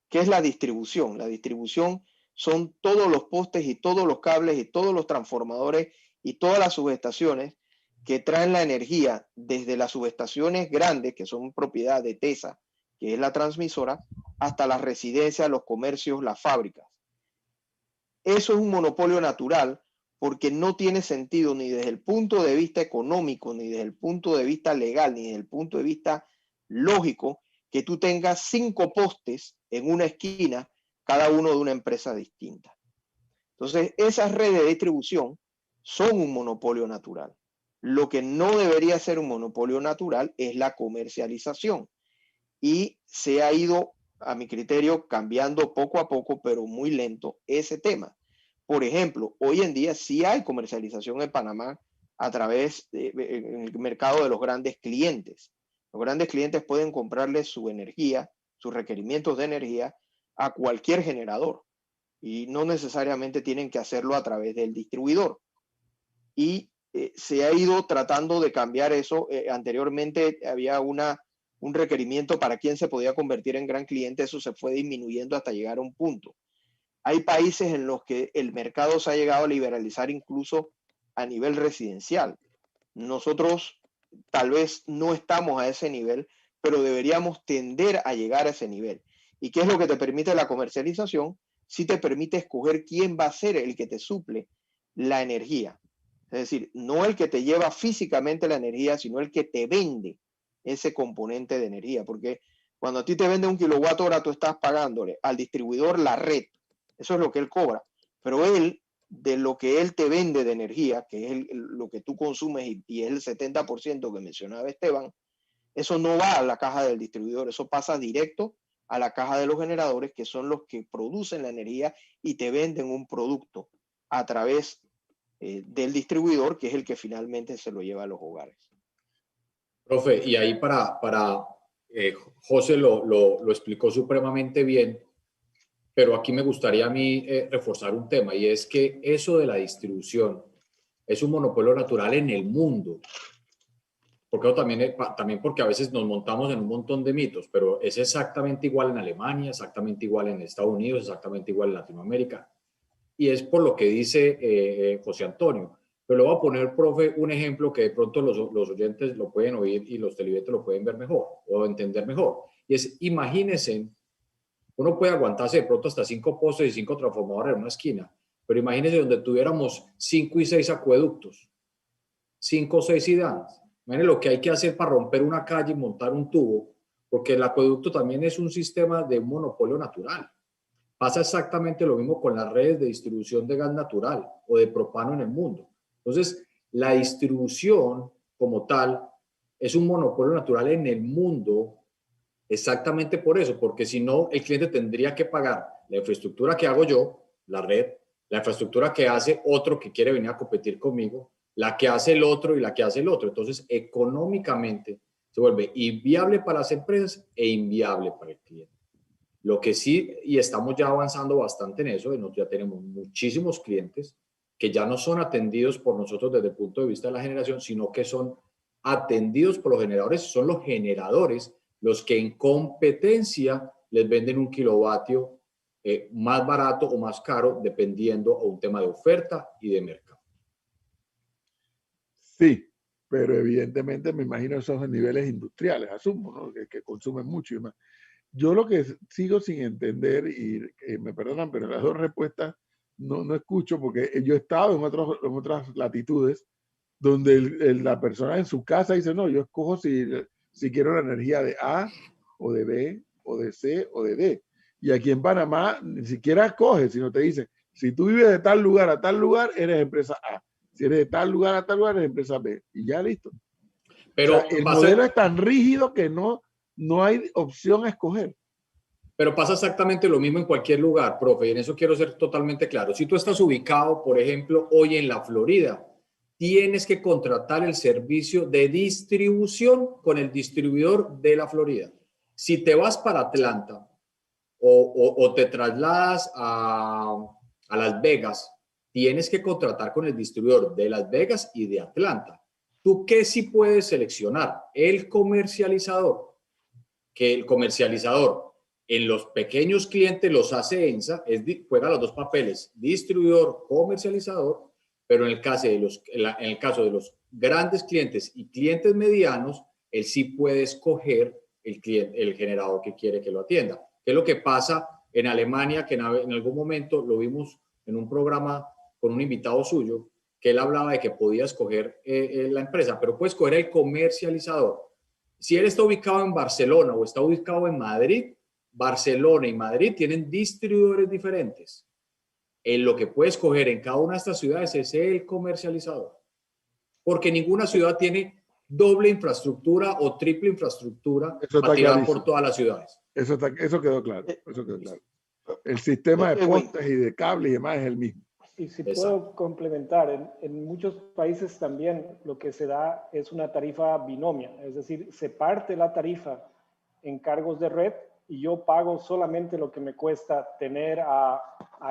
¿Qué es la distribución? La distribución son todos los postes y todos los cables y todos los transformadores y todas las subestaciones que traen la energía desde las subestaciones grandes, que son propiedad de TESA, que es la transmisora, hasta las residencias, los comercios, las fábricas. Eso es un monopolio natural porque no tiene sentido ni desde el punto de vista económico, ni desde el punto de vista legal, ni desde el punto de vista lógico, que tú tengas 5 postes en una esquina, cada uno de una empresa distinta. Entonces, esas redes de distribución son un monopolio natural. Lo que no debería ser un monopolio natural es la comercialización. Y se ha ido, a mi criterio, cambiando poco a poco, pero muy lento, ese tema. Por ejemplo, hoy en día sí hay comercialización en Panamá a través del mercado de los grandes clientes. Los grandes clientes pueden comprarle su energía, sus requerimientos de energía a cualquier generador y no necesariamente tienen que hacerlo a través del distribuidor. Y se ha ido tratando de cambiar eso. Anteriormente había un requerimiento para quién se podía convertir en gran cliente, eso se fue disminuyendo hasta llegar a un punto. Hay países en los que el mercado se ha llegado a liberalizar incluso a nivel residencial. Nosotros tal vez no estamos a ese nivel, pero deberíamos tender a llegar a ese nivel. ¿Y qué es lo que te permite la comercialización? Sí te permite escoger quién va a ser el que te suple la energía. Es decir, no el que te lleva físicamente la energía, sino el que te vende ese componente de energía. Porque cuando a ti te vende 1 kWh, tú estás pagándole al distribuidor la red. Eso es lo que él cobra. Pero él, de lo que él te vende de energía, que es lo que tú consumes y es el 70% que mencionaba Esteban, eso no va a la caja del distribuidor, eso pasa directo a la caja de los generadores, que son los que producen la energía y te venden un producto a través del distribuidor, que es el que finalmente se lo lleva a los hogares. Profe, y ahí José lo explicó supremamente bien, pero aquí me gustaría a mí reforzar un tema, y es que eso de la distribución es un monopolio natural en el mundo. Porque también porque a veces nos montamos en un montón de mitos, pero es exactamente igual en Alemania, exactamente igual en Estados Unidos, exactamente igual en Latinoamérica. Y es por lo que dice José Antonio. Pero le voy a poner, profe, un ejemplo que de pronto los oyentes lo pueden oír y los televidentes lo pueden ver mejor o entender mejor. Y es, imagínense, uno puede aguantarse de pronto hasta 5 postes y 5 transformadores en una esquina, pero imagínense donde tuviéramos 5 y 6 acueductos, 5 o 6 ciudades. Miren lo que hay que hacer para romper una calle y montar un tubo, porque el acueducto también es un sistema de un monopolio natural. Pasa exactamente lo mismo con las redes de distribución de gas natural o de propano en el mundo. Entonces, la distribución como tal es un monopolio natural en el mundo exactamente por eso, porque si no, el cliente tendría que pagar la infraestructura que hago yo, la red, la infraestructura que hace otro que quiere venir a competir conmigo, la que hace el otro y la que hace el otro. Entonces, económicamente se vuelve inviable para las empresas e inviable para el cliente. Lo que sí, y estamos ya avanzando bastante en eso, ya tenemos muchísimos clientes que ya no son atendidos por nosotros desde el punto de vista de la generación, sino que son atendidos por los generadores. Son los generadores los que en competencia les venden 1 kilovatio más barato o más caro, dependiendo de un tema de oferta y de mercado. Sí, pero evidentemente me imagino esos niveles industriales, asumo, ¿no? Que consumen mucho y más. Yo lo que sigo sin entender, y me perdonan, pero las dos respuestas no escucho, porque yo he estado en otras latitudes donde la persona en su casa dice, no, yo escojo si quiero la energía de A o de B o de C o de D. Y aquí en Panamá ni siquiera escoge, sino te dice, si tú vives de tal lugar a tal lugar, eres empresa A. Si eres de tal lugar a tal lugar, eres empresa B. Y ya listo. Pero o sea, el modelo es tan rígido que no hay opción a escoger. Pero pasa exactamente lo mismo en cualquier lugar, profe, y en eso quiero ser totalmente claro. Si tú estás ubicado, por ejemplo, hoy en la Florida, tienes que contratar el servicio de distribución con el distribuidor de la Florida. Si te vas para Atlanta o te trasladas a Las Vegas, tienes que contratar con el distribuidor de Las Vegas y de Atlanta. ¿Tú qué sí puedes seleccionar? El comercializador, que el comercializador en los pequeños clientes los hace ENSA, juega los dos papeles, distribuidor, comercializador, pero en el caso de los grandes clientes y clientes medianos, él sí puede escoger el generador que quiere que lo atienda. ¿Qué es lo que pasa en Alemania? Que en algún momento lo vimos en un programa con un invitado suyo, que él hablaba de que podía escoger la empresa, pero puede escoger el comercializador. Si él está ubicado en Barcelona o está ubicado en Madrid, Barcelona y Madrid tienen distribuidores diferentes. Lo que puede escoger en cada una de estas ciudades es el comercializador, porque ninguna ciudad tiene doble infraestructura o triple infraestructura para tirar por todas las ciudades. Eso quedó claro. Eso quedó claro. El sistema de postes y de cable y demás es el mismo. Y si puedo complementar, en muchos países también lo que se da es una tarifa binomia, es decir, se parte la tarifa en cargos de red y yo pago solamente lo que me cuesta tener a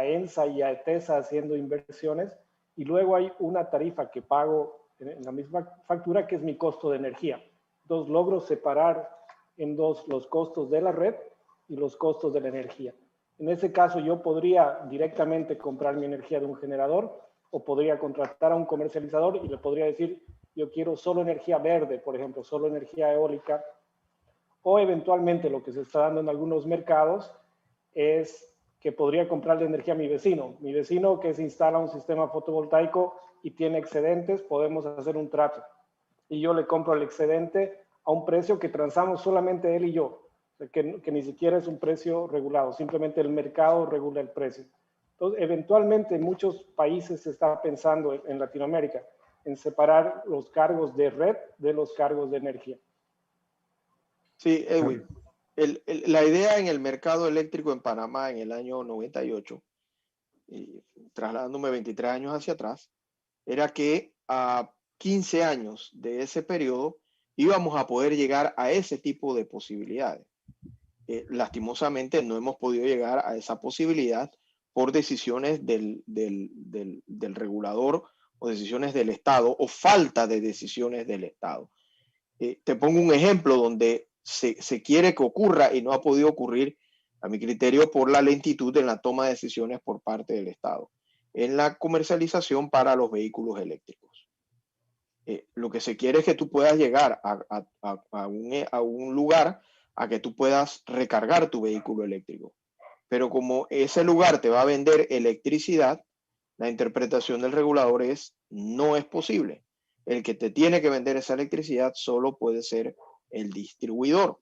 ENSA y a ETESA haciendo inversiones, y luego hay una tarifa que pago en la misma factura que es mi costo de energía. Entonces logro separar en dos los costos de la red y los costos de la energía. En ese caso yo podría directamente comprar mi energía de un generador o podría contratar a un comercializador y le podría decir, yo quiero solo energía verde, por ejemplo, solo energía eólica. O eventualmente lo que se está dando en algunos mercados es que podría comprarle energía a mi vecino. Mi vecino que se instala un sistema fotovoltaico y tiene excedentes, podemos hacer un trato. Y yo le compro el excedente a un precio que transamos solamente él y yo. Que ni siquiera es un precio regulado, simplemente el mercado regula el precio. Entonces, eventualmente en muchos países se está pensando en Latinoamérica en separar los cargos de red de los cargos de energía. Sí, Edwin, la idea en el mercado eléctrico en Panamá en el año 98, y trasladándome 23 años hacia atrás, era que a 15 años de ese periodo íbamos a poder llegar a ese tipo de posibilidades. Lastimosamente no hemos podido llegar a esa posibilidad por decisiones del regulador o decisiones del Estado o falta de decisiones del Estado. Te pongo un ejemplo donde se quiere que ocurra y no ha podido ocurrir, a mi criterio, por la lentitud en la toma de decisiones por parte del Estado en la comercialización para los vehículos eléctricos. Lo que se quiere es que tú puedas llegar a un lugar a que tú puedas recargar tu vehículo eléctrico. Pero como ese lugar te va a vender electricidad, la interpretación del regulador no es posible. El que te tiene que vender esa electricidad solo puede ser el distribuidor.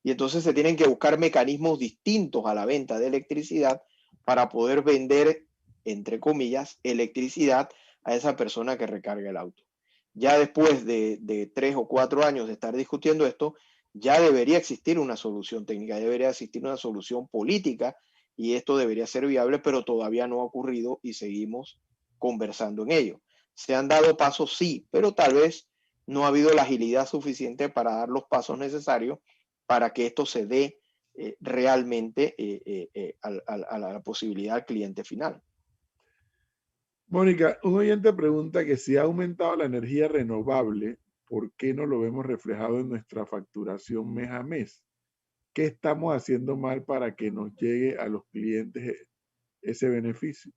Y entonces se tienen que buscar mecanismos distintos a la venta de electricidad para poder vender, entre comillas, electricidad a esa persona que recarga el auto. Ya después de 3 o 4 años de estar discutiendo esto, ya debería existir una solución técnica, debería existir una solución política y esto debería ser viable, pero todavía no ha ocurrido y seguimos conversando en ello. Se han dado pasos, sí, pero tal vez no ha habido la agilidad suficiente para dar los pasos necesarios para que esto se dé realmente a la posibilidad al cliente final. Mónica, un oyente pregunta que si ha aumentado la energía renovable, ¿por qué no lo vemos reflejado en nuestra facturación mes a mes? ¿Qué estamos haciendo mal para que nos llegue a los clientes ese beneficio?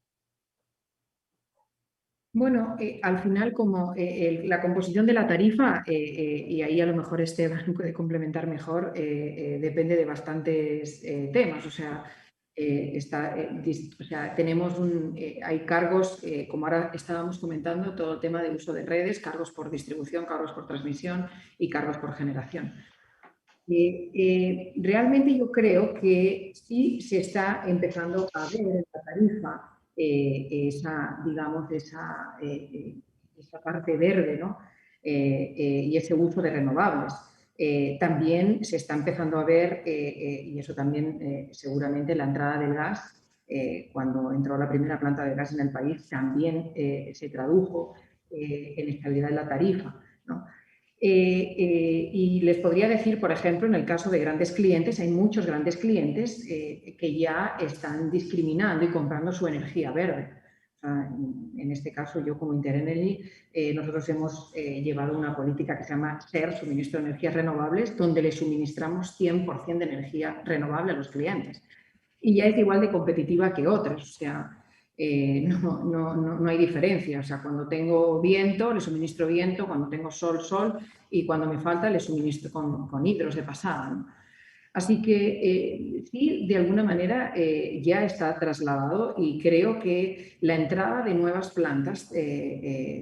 Bueno, al final, como la composición de la tarifa, y ahí a lo mejor Esteban puede complementar mejor, depende de bastantes temas. O sea, tenemos hay cargos, como ahora estábamos comentando, todo el tema de uso de redes, cargos por distribución, cargos por transmisión y cargos por generación. Realmente yo creo que sí se está empezando a ver en la tarifa esa parte verde, ¿no? Y ese uso de renovables. También se está empezando a ver, y eso también seguramente la entrada del gas, cuando entró la primera planta de gas en el país, también se tradujo en estabilidad de la tarifa, ¿no? Y les podría decir, por ejemplo, en el caso de grandes clientes, hay muchos grandes clientes que ya están discriminando y comprando su energía verde. O sea, en este caso, yo como Interenergy, nosotros hemos llevado una política que se llama SER, Suministro de Energías Renovables, donde le suministramos 100% de energía renovable a los clientes. Y ya es igual de competitiva que otras. O sea, no hay diferencia. O sea, cuando tengo viento, le suministro viento, cuando tengo sol, sol, y cuando me falta, le suministro con hidros de pasada, ¿no? Así que sí, de alguna manera ya está trasladado, y creo que la entrada de nuevas plantas,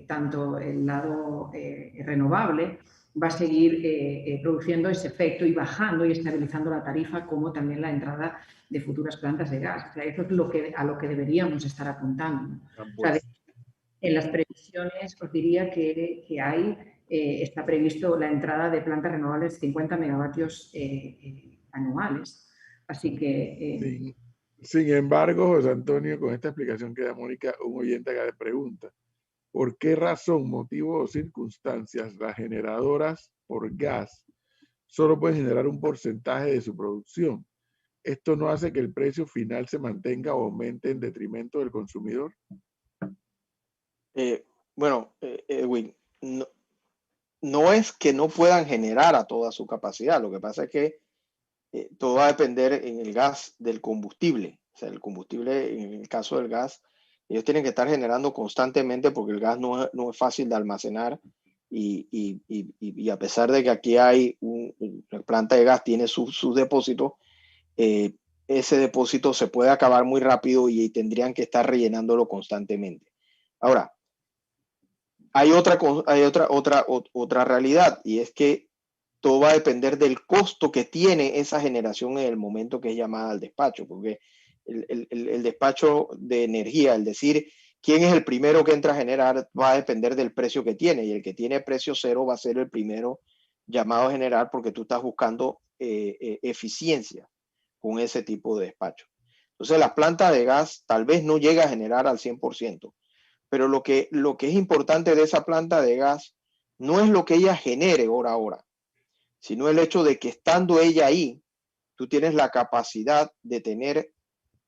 tanto el lado renovable, va a seguir produciendo ese efecto y bajando y estabilizando la tarifa, como también la entrada de futuras plantas de gas. O sea, eso es a lo que deberíamos estar apuntando. O sea, en las previsiones os diría que hay, está previsto la entrada de plantas renovables de 50 megavatios anuales. Así que... Sin embargo, José Antonio, con esta explicación que da Mónica, un oyente acá le pregunta, ¿por qué razón, motivo o circunstancias las generadoras por gas solo pueden generar un porcentaje de su producción? ¿Esto no hace que el precio final se mantenga o aumente en detrimento del consumidor? Edwin, no es que no puedan generar a toda su capacidad. Lo que pasa es que todo va a depender en el gas del combustible. O sea, el combustible, en el caso del gas, ellos tienen que estar generando constantemente, porque el gas no es fácil de almacenar, y a pesar de que aquí hay una planta de gas, tiene sus depósitos, ese depósito se puede acabar muy rápido y tendrían que estar rellenándolo constantemente. Ahora, hay otra realidad, y es que todo va a depender del costo que tiene esa generación en el momento que es llamada al despacho, porque el despacho de energía, el decir quién es el primero que entra a generar, va a depender del precio que tiene, y el que tiene precio cero va a ser el primero llamado a generar, porque tú estás buscando eficiencia con ese tipo de despacho. Entonces, la planta de gas tal vez no llega a generar al 100%, pero lo que es importante de esa planta de gas no es lo que ella genere hora a hora, sino el hecho de que, estando ella ahí, tú tienes la capacidad de tener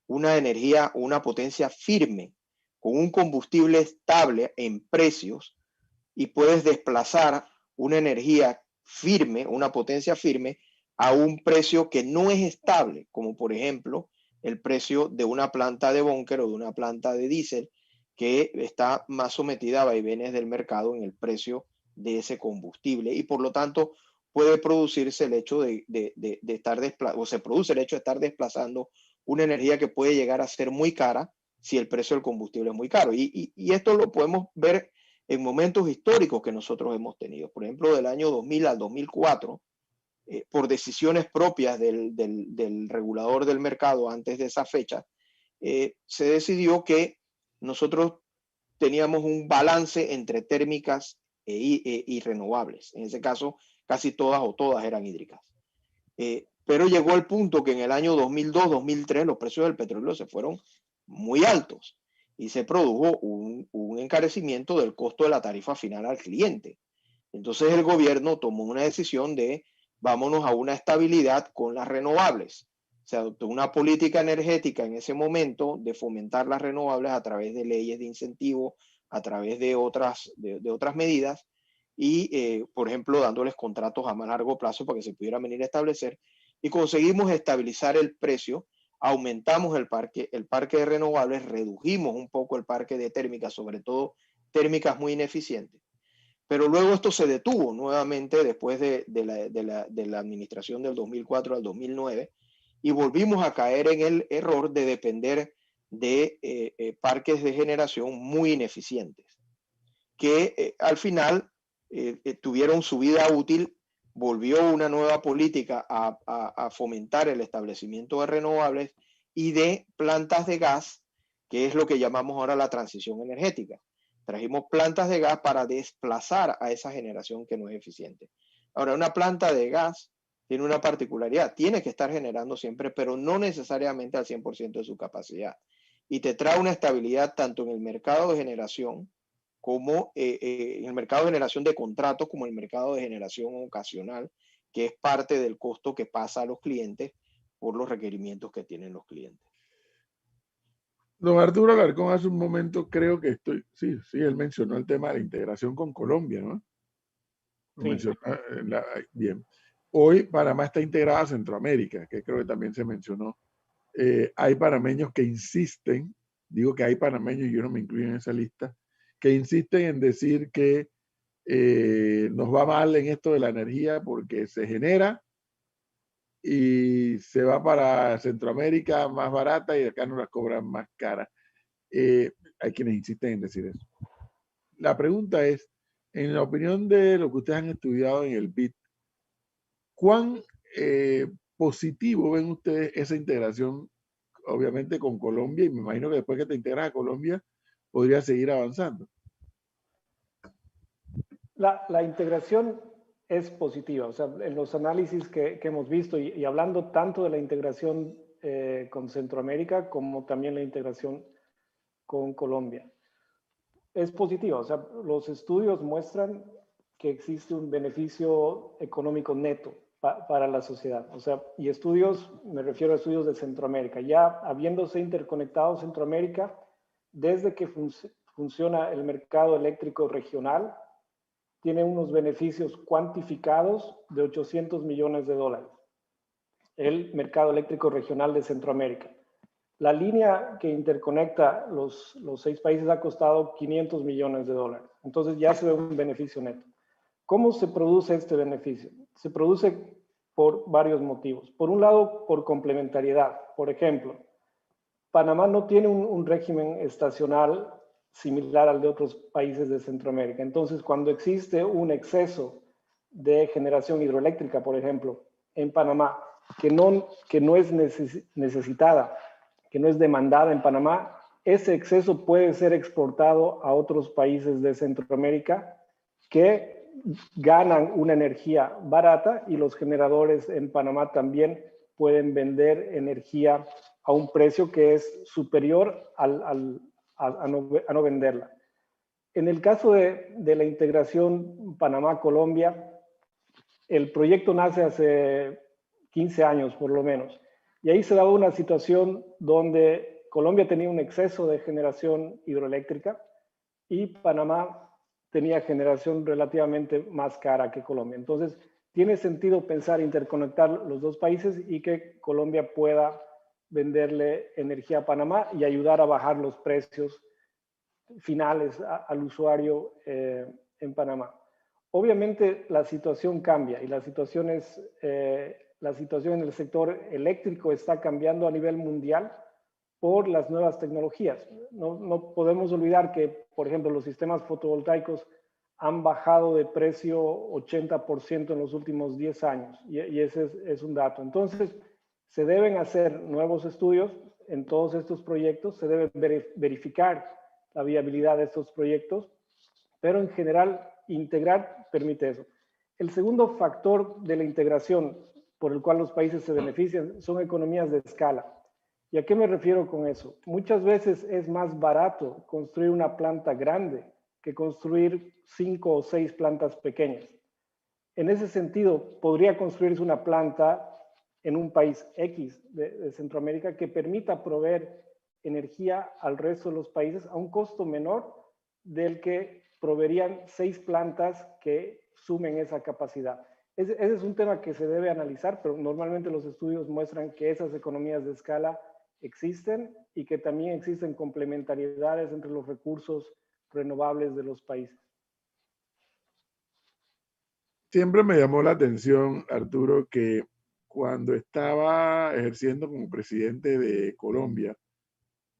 una energía, una potencia firme, con un combustible estable en precios, y puedes desplazar una energía firme, una potencia firme, a un precio que no es estable, como por ejemplo el precio de una planta de búnker o de una planta de diésel, que está más sometida a vaivenes del mercado en el precio de ese combustible, y por lo tanto puede producirse el hecho de estar desplazando, o se produce el hecho de estar desplazando una energía que puede llegar a ser muy cara si el precio del combustible es muy caro. Y esto lo podemos ver en momentos históricos que nosotros hemos tenido. Por ejemplo, del año 2000 al 2004, por decisiones propias del regulador del mercado antes de esa fecha, se decidió que nosotros teníamos un balance entre térmicas y renovables. En ese caso, casi todas o todas eran hídricas. Pero llegó el punto que en el año 2002-2003 los precios del petróleo se fueron muy altos, y se produjo un encarecimiento del costo de la tarifa final al cliente. Entonces el gobierno tomó una decisión de vámonos a una estabilidad con las renovables. Se adoptó una política energética en ese momento de fomentar las renovables a través de leyes de incentivo, a través de otras medidas, y por ejemplo dándoles contratos a más largo plazo para que se pudieran venir a establecer, y conseguimos estabilizar el precio. Aumentamos el parque de renovables, redujimos un poco el parque de térmicas, sobre todo térmicas muy ineficientes. Pero luego esto se detuvo nuevamente después de la administración del 2004 al 2009, y volvimos a caer en el error de depender de parques de generación muy ineficientes, que al final tuvieron su vida útil. Volvió una nueva política a fomentar el establecimiento de renovables y de plantas de gas, que es lo que llamamos ahora la transición energética. Trajimos plantas de gas para desplazar a esa generación que no es eficiente. Ahora, una planta de gas tiene una particularidad: tiene que estar generando siempre, pero no necesariamente al 100% de su capacidad. Y te trae una estabilidad tanto en el mercado de generación, como en el mercado de generación de contratos, como el mercado de generación ocasional, que es parte del costo que pasa a los clientes por los requerimientos que tienen los clientes. Don Arturo Alarcón, hace un momento creo que sí, él mencionó el tema de la integración con Colombia, ¿no? Sí. Bien. Hoy Panamá está integrada a Centroamérica, que creo que también se mencionó. Hay panameños que insisten digo que hay panameños, y yo no me incluyo en esa lista, que insisten en decir que nos va mal en esto de la energía porque se genera y se va para Centroamérica más barata y acá nos la cobran más cara. Hay quienes insisten en decir eso. La pregunta es, en la opinión de lo que ustedes han estudiado en el BID, ¿cuán positivo ven ustedes esa integración, obviamente con Colombia? Y me imagino que después que te integras a Colombia, podría seguir avanzando. La integración es positiva, o sea, en los análisis que hemos visto y hablando tanto de la integración con Centroamérica como también la integración con Colombia, es positiva, o sea, los estudios muestran que existe un beneficio económico neto para la sociedad, o sea, y estudios, me refiero a estudios de Centroamérica, ya habiéndose interconectado Centroamérica, desde que funciona el mercado eléctrico regional, tiene unos beneficios cuantificados de $800 millones, el mercado eléctrico regional de Centroamérica. La línea que interconecta los 6 países ha costado $500 millones. Entonces ya se ve un beneficio neto. ¿Cómo se produce este beneficio? Se produce por varios motivos. Por un lado, por complementariedad. Por ejemplo, Panamá no tiene un régimen estacional similar al de otros países de Centroamérica. Entonces, cuando existe un exceso de generación hidroeléctrica, por ejemplo, en Panamá, que no es necesitada, que no es demandada en Panamá, ese exceso puede ser exportado a otros países de Centroamérica que ganan una energía barata y los generadores en Panamá también pueden vender energía a un precio que es superior a no venderla. En el caso de la integración Panamá-Colombia, el proyecto nace hace 15 años por lo menos, y ahí se daba una situación donde Colombia tenía un exceso de generación hidroeléctrica y Panamá tenía generación relativamente más cara que Colombia. Entonces, tiene sentido pensar interconectar los dos países y que Colombia pueda venderle energía a Panamá y ayudar a bajar los precios finales al usuario en Panamá. Obviamente la situación cambia y la situación en el sector eléctrico está cambiando a nivel mundial por las nuevas tecnologías. No podemos olvidar que, por ejemplo, los sistemas fotovoltaicos han bajado de precio 80% en los últimos 10 años y ese es un dato. Entonces, se deben hacer nuevos estudios en todos estos proyectos, se debe verificar la viabilidad de estos proyectos, pero en general integrar permite eso. El segundo factor de la integración por el cual los países se benefician son economías de escala. ¿Y a qué me refiero con eso? Muchas veces es más barato construir una planta grande que construir 5 o 6 plantas pequeñas. En ese sentido, podría construirse una planta en un país X de Centroamérica que permita proveer energía al resto de los países a un costo menor del que proveerían 6 plantas que sumen esa capacidad. Ese es un tema que se debe analizar, pero normalmente los estudios muestran que esas economías de escala existen y que también existen complementariedades entre los recursos renovables de los países. Siempre me llamó la atención, Arturo, que cuando estaba ejerciendo como presidente de Colombia,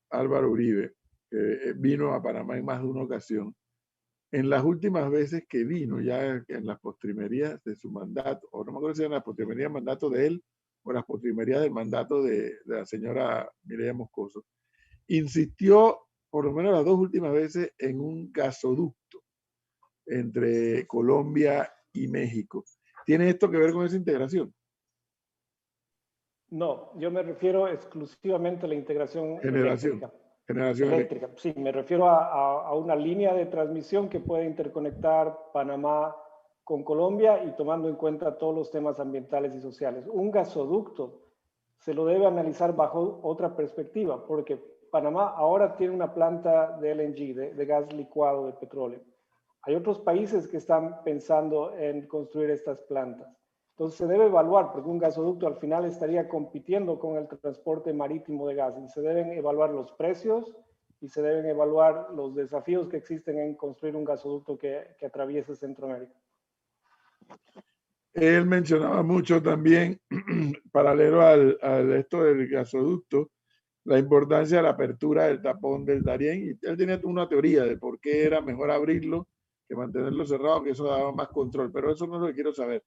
Álvaro Uribe, vino a Panamá en más de una ocasión. En las últimas veces que vino, ya en las postrimerías de su mandato, o no me acuerdo si eran las postrimerías del mandato de él o las postrimerías del mandato de la señora Mireya Moscoso, insistió por lo menos las 2 últimas veces en un gasoducto entre Colombia y México. ¿Tiene esto que ver con esa integración? No, yo me refiero exclusivamente a la integración eléctrica. Eléctrica. Sí, me refiero a una línea de transmisión que puede interconectar Panamá con Colombia y tomando en cuenta todos los temas ambientales y sociales. Un gasoducto se lo debe analizar bajo otra perspectiva, porque Panamá ahora tiene una planta de LNG, de gas licuado de petróleo. Hay otros países que están pensando en construir estas plantas. Entonces se debe evaluar, porque un gasoducto al final estaría compitiendo con el transporte marítimo de gas y se deben evaluar los precios y se deben evaluar los desafíos que existen en construir un gasoducto que atraviese Centroamérica. Él mencionaba mucho también, paralelo al esto del gasoducto, la importancia de la apertura del tapón del Darién, y él tenía una teoría de por qué era mejor abrirlo que mantenerlo cerrado, que eso daba más control, pero eso no es lo que quiero saber.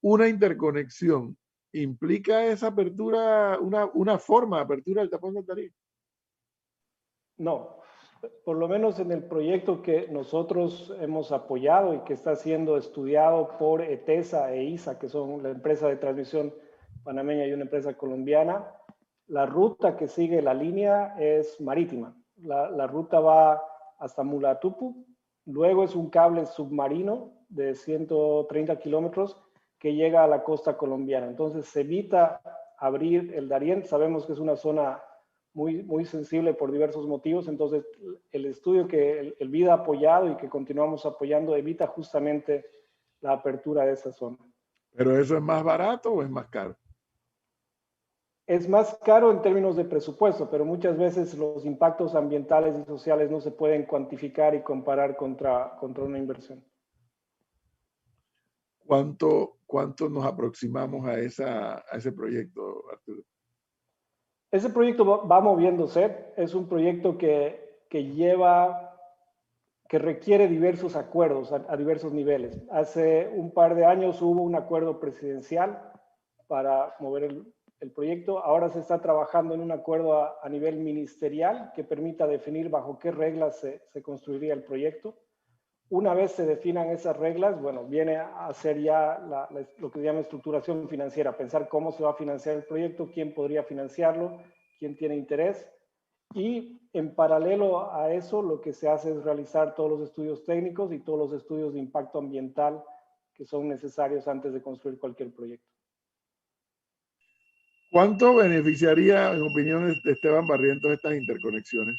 Una interconexión implica esa apertura, una forma de apertura del tapón del Darién. No, por lo menos en el proyecto que nosotros hemos apoyado y que está siendo estudiado por ETESA e ISA, que son la empresa de transmisión panameña y una empresa colombiana, la ruta que sigue la línea es marítima. La ruta va hasta Mulatupu, luego es un cable submarino de 130 kilómetros que llega a la costa colombiana. Entonces se evita abrir el Darién, sabemos que es una zona muy sensible por diversos motivos, entonces el estudio que el BID ha apoyado y que continuamos apoyando evita justamente la apertura de esa zona. ¿Pero eso es más barato o es más caro? Es más caro en términos de presupuesto, pero muchas veces los impactos ambientales y sociales no se pueden cuantificar y comparar contra una inversión. ¿Cuánto nos aproximamos a ese proyecto, Arturo? Ese proyecto va moviéndose, es un proyecto que requiere diversos acuerdos a diversos niveles. Hace un par de años hubo un acuerdo presidencial para mover el proyecto. Ahora se está trabajando en un acuerdo a nivel ministerial que permita definir bajo qué reglas se construiría el proyecto. Una vez se definan esas reglas, bueno, viene a ser ya lo que se llama estructuración financiera, pensar cómo se va a financiar el proyecto, quién podría financiarlo, quién tiene interés. Y en paralelo a eso, lo que se hace es realizar todos los estudios técnicos y todos los estudios de impacto ambiental que son necesarios antes de construir cualquier proyecto. ¿Cuánto beneficiaría, en opinión de Esteban Barrientos, estas interconexiones?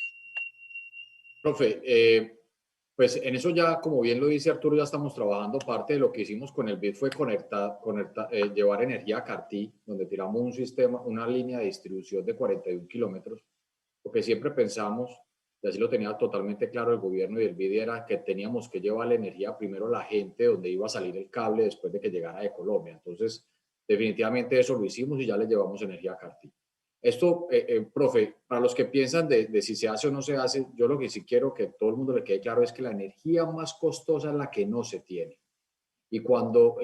Profe, pues en eso ya, como bien lo dice Arturo, ya estamos trabajando. Parte de lo que hicimos con el BID fue llevar energía a Cartí, donde tiramos un sistema, una línea de distribución de 41 kilómetros, porque siempre pensamos, y así lo tenía totalmente claro el gobierno y el BID, era que teníamos que llevar la energía primero a la gente donde iba a salir el cable después de que llegara de Colombia. Entonces, definitivamente eso lo hicimos y ya le llevamos energía a Cartí. Esto, profe, para los que piensan de si se hace o no se hace, yo lo que sí quiero que todo el mundo le quede claro es que la energía más costosa es la que no se tiene. Y cuando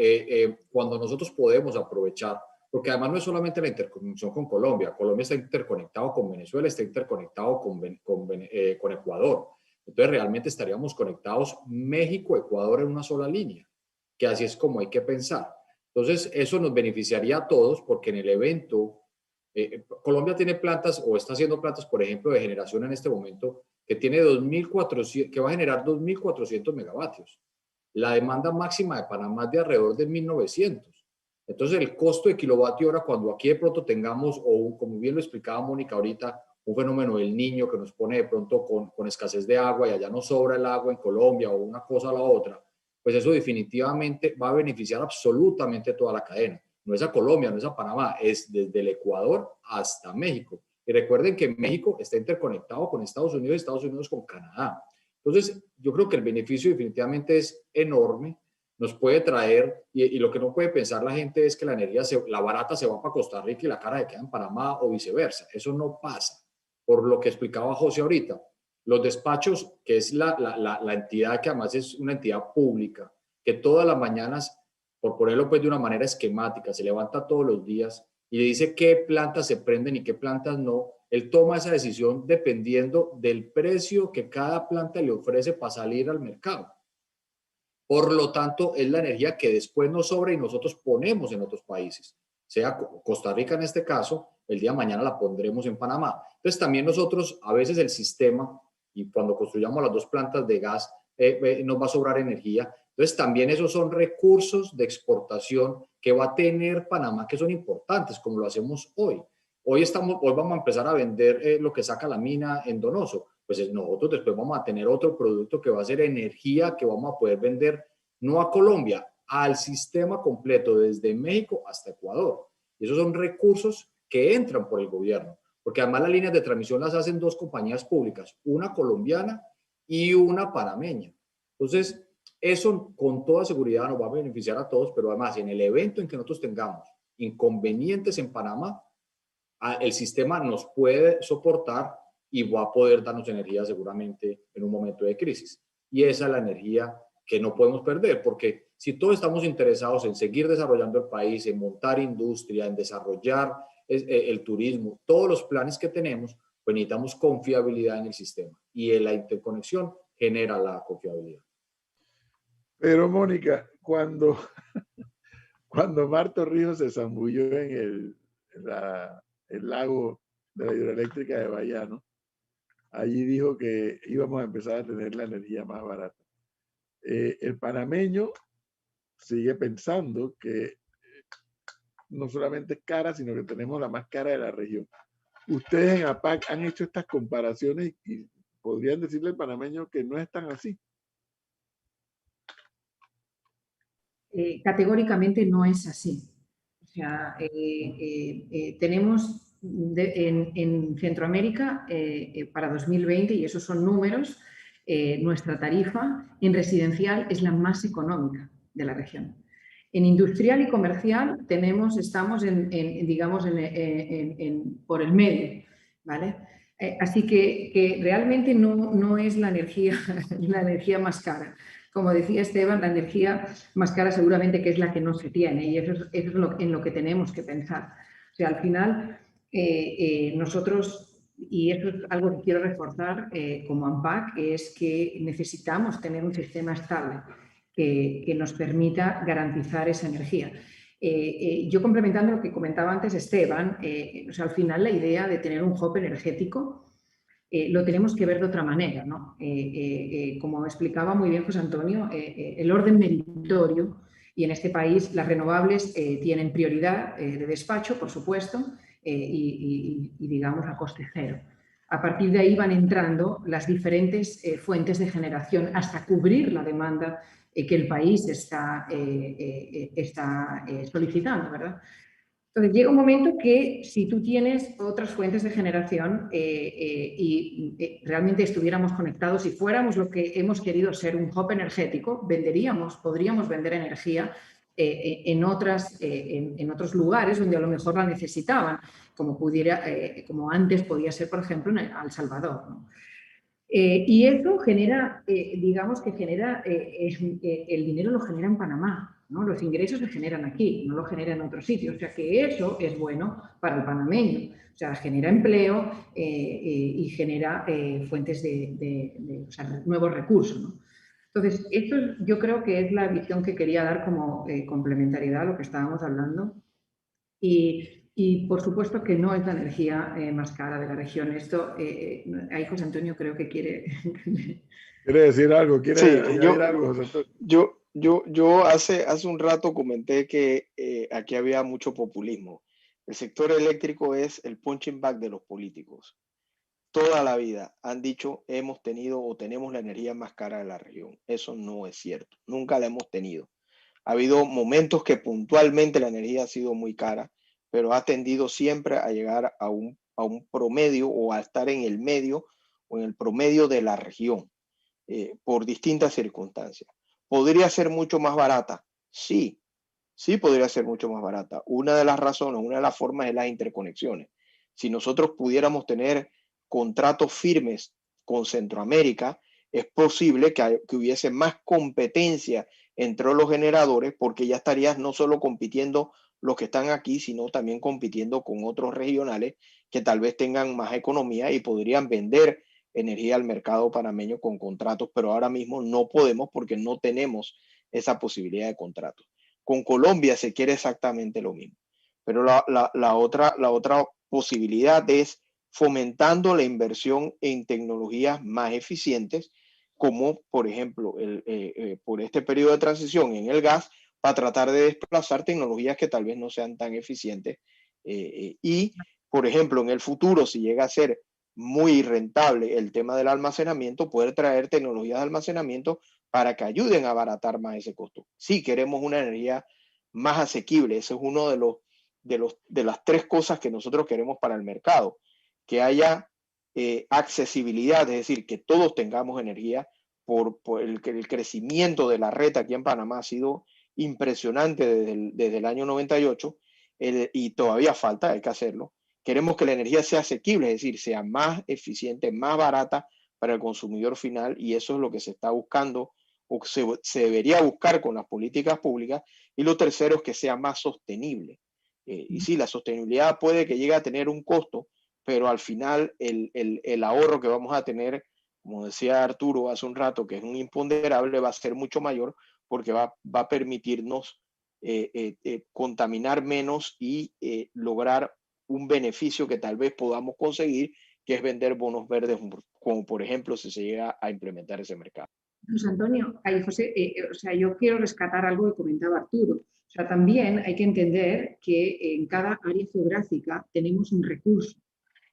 nosotros podemos aprovechar, porque además no es solamente la interconexión con Colombia, Colombia está interconectado con Venezuela, está interconectado con Ecuador. Entonces realmente estaríamos conectados México-Ecuador en una sola línea, que así es como hay que pensar. Entonces eso nos beneficiaría a todos porque en el evento Colombia tiene plantas o está haciendo plantas, por ejemplo, de generación en este momento que tiene 2.400, que va a generar 2.400 megavatios. La demanda máxima de Panamá es de alrededor de 1.900. Entonces, el costo de kilovatio hora, cuando aquí de pronto tengamos, o como bien lo explicaba Mónica ahorita, un fenómeno del Niño que nos pone de pronto con escasez de agua y allá no sobra el agua en Colombia o una cosa a la otra, pues eso definitivamente va a beneficiar absolutamente toda la cadena. No es a Colombia, no es a Panamá, es desde el Ecuador hasta México. Y recuerden que México está interconectado con Estados Unidos y Estados Unidos con Canadá. Entonces, yo creo que el beneficio definitivamente es enorme, nos puede traer, y lo que no puede pensar la gente es que la energía, la barata se va para Costa Rica y la cara se queda en Panamá o viceversa. Eso no pasa, por lo que explicaba José ahorita. Los despachos, que es la entidad que además es una entidad pública, que todas las mañanas, por ponerlo pues de una manera esquemática, se levanta todos los días y le dice qué plantas se prenden y qué plantas no. Él toma esa decisión dependiendo del precio que cada planta le ofrece para salir al mercado. Por lo tanto, es la energía que después nos sobra y nosotros ponemos en otros países. Sea Costa Rica en este caso, el día de mañana la pondremos en Panamá. Entonces también nosotros, a veces el sistema, y cuando construyamos las dos plantas de gas, nos va a sobrar energía. Entonces también esos son recursos de exportación que va a tener Panamá, que son importantes, como lo hacemos hoy. Hoy vamos a empezar a vender lo que saca la mina en Donoso. Pues nosotros después vamos a tener otro producto que va a ser energía que vamos a poder vender no a Colombia, al sistema completo, desde México hasta Ecuador. Y esos son recursos que entran por el gobierno. porque además las líneas de transmisión las hacen dos compañías públicas, una colombiana y una panameña. Entonces, eso con toda seguridad nos va a beneficiar a todos, pero además en el evento en que nosotros tengamos inconvenientes en Panamá, el sistema nos puede soportar y va a poder darnos energía seguramente en un momento de crisis. Y esa es la energía que no podemos perder, porque si todos estamos interesados en seguir desarrollando el país, en montar industria, en desarrollar el turismo, todos los planes que tenemos, pues necesitamos confiabilidad en el sistema. Y la interconexión genera la confiabilidad. Pero Mónica, cuando Mar Torrijos se zambulló en el lago de la hidroeléctrica de Bayano, allí dijo que íbamos a empezar a tener la energía más barata. El panameño sigue pensando que no solamente es cara, sino que tenemos la más cara de la región. Ustedes en APAC han hecho estas comparaciones y podrían decirle al panameño que no es tan así. Categóricamente no es así. O sea, tenemos en Centroamérica para 2020, y esos son números, nuestra tarifa en residencial es la más económica de la región. En industrial y comercial estamos digamos, por el medio, ¿vale? Así que realmente no es la energía más cara. Como decía Esteban, la energía más cara seguramente que es la que no se tiene, y eso es en lo que tenemos que pensar. O sea, al final, nosotros, y eso es algo que quiero reforzar como ANPAC, es que necesitamos tener un sistema estable que nos permita garantizar esa energía. Yo complementando lo que comentaba antes Esteban, o sea, al final la idea de tener un hub energético lo tenemos que ver de otra manera, ¿no? Como explicaba muy bien José Antonio, el orden meritorio, y en este país las renovables tienen prioridad de despacho, por supuesto, y digamos a coste cero. A partir de ahí van entrando las diferentes fuentes de generación hasta cubrir la demanda que el país está solicitando, ¿verdad? Entonces, llega un momento que si tú tienes otras fuentes de generación y realmente estuviéramos conectados y fuéramos lo que hemos querido ser, un hub energético, podríamos vender energía en otros lugares donde a lo mejor la necesitaban, como antes podía ser, por ejemplo, en El Salvador, ¿no? Y eso genera, digamos que el dinero lo genera en Panamá, ¿no? Los ingresos se generan aquí, no lo genera en otros sitios. O sea que eso es bueno para el panameño. O sea, genera empleo y genera fuentes o sea, nuevos recursos, ¿no? Entonces, esto yo creo que es la visión que quería dar como complementariedad a lo que estábamos hablando. Y por supuesto que no es la energía más cara de la región. Esto, ahí José Antonio creo que quiere... ¿Quiere decir algo? ¿Quiere añadir algo, José Antonio? Yo hace un rato comenté que aquí había mucho populismo. El sector eléctrico es el punching bag de los políticos. Toda la vida han dicho hemos tenido o tenemos la energía más cara de la región. Eso no es cierto. Nunca la hemos tenido. Ha habido momentos que puntualmente la energía ha sido muy cara, pero ha tendido siempre a llegar a un promedio o a estar en el medio o en el promedio de la región por distintas circunstancias. ¿Podría ser mucho más barata? Sí, sí podría ser mucho más barata. Una de las razones, una de las formas es las interconexiones. Si nosotros pudiéramos tener contratos firmes con Centroamérica, es posible que hubiese más competencia entre los generadores, porque ya estarías no solo compitiendo los que están aquí, sino también compitiendo con otros regionales que tal vez tengan más economía y podrían vender energía al mercado panameño con contratos, pero ahora mismo no podemos porque no tenemos esa posibilidad de contratos. Con Colombia se quiere exactamente lo mismo, pero la otra posibilidad es fomentando la inversión en tecnologías más eficientes, como por ejemplo por este periodo de transición en el gas, para tratar de desplazar tecnologías que tal vez no sean tan eficientes y por ejemplo en el futuro, si llega a ser muy rentable el tema del almacenamiento, poder traer tecnologías de almacenamiento para que ayuden a abaratar más ese costo. Sí, queremos una energía más asequible. Ese es uno de las tres cosas que nosotros queremos para el mercado. que haya accesibilidad, es decir, que todos tengamos energía por el crecimiento de la red aquí en Panamá ha sido impresionante desde el año 98 y todavía falta, hay que hacerlo. Queremos que la energía sea asequible, es decir, sea más eficiente, más barata para el consumidor final, y eso es lo que se está buscando o se debería buscar con las políticas públicas. Y lo tercero es que sea más sostenible. Y sí, la sostenibilidad puede que llegue a tener un costo, pero al final el ahorro que vamos a tener, como decía Arturo hace un rato, que es un imponderable, va a ser mucho mayor porque va a permitirnos contaminar menos y lograr un beneficio que tal vez podamos conseguir, que es vender bonos verdes, como por ejemplo si se llega a implementar ese mercado. José Antonio, José, o sea, yo quiero rescatar algo que comentaba Arturo. O sea, también hay que entender que en cada área geográfica tenemos un recurso.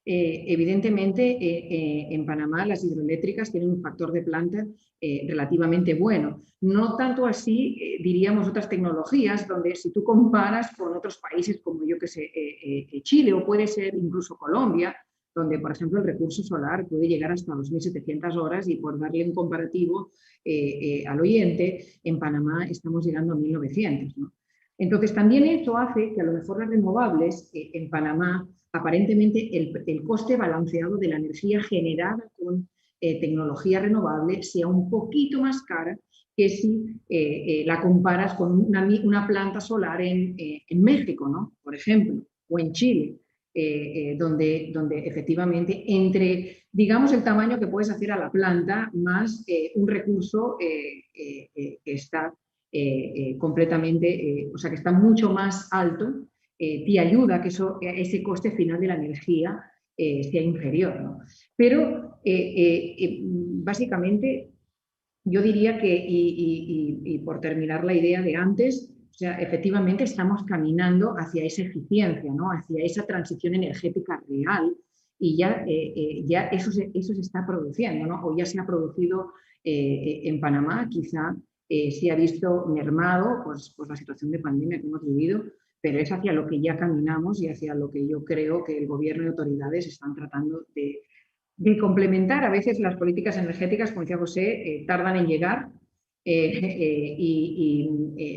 Evidentemente, en Panamá las hidroeléctricas tienen un factor de planta relativamente bueno. No tanto así, diríamos, otras tecnologías, donde si tú comparas con otros países como yo que sé, Chile o puede ser incluso Colombia, donde, por ejemplo, el recurso solar puede llegar hasta 2.700 horas y por darle un comparativo al oyente, en Panamá estamos llegando a 1.900, ¿no? Entonces, también esto hace que a lo mejor las renovables en Panamá, aparentemente el coste balanceado de la energía generada con tecnología renovable sea un poquito más cara que si la comparas con una planta solar en México, ¿no? Por ejemplo, o en Chile. Donde efectivamente entre, digamos, el tamaño que puedes hacer a la planta más un recurso que está completamente, o sea, que está mucho más alto, te ayuda a que ese coste final de la energía sea inferior, ¿no? Pero básicamente yo diría que, y por terminar la idea de antes, o sea, efectivamente estamos caminando hacia esa eficiencia, ¿no? Hacia esa transición energética real, y ya eso se está produciendo, ¿no? O ya se ha producido en Panamá, quizá se ha visto mermado pues la situación de pandemia que hemos vivido, pero es hacia lo que ya caminamos y hacia lo que yo creo que el gobierno y autoridades están tratando de complementar. A veces las políticas energéticas, como decía José, tardan en llegar.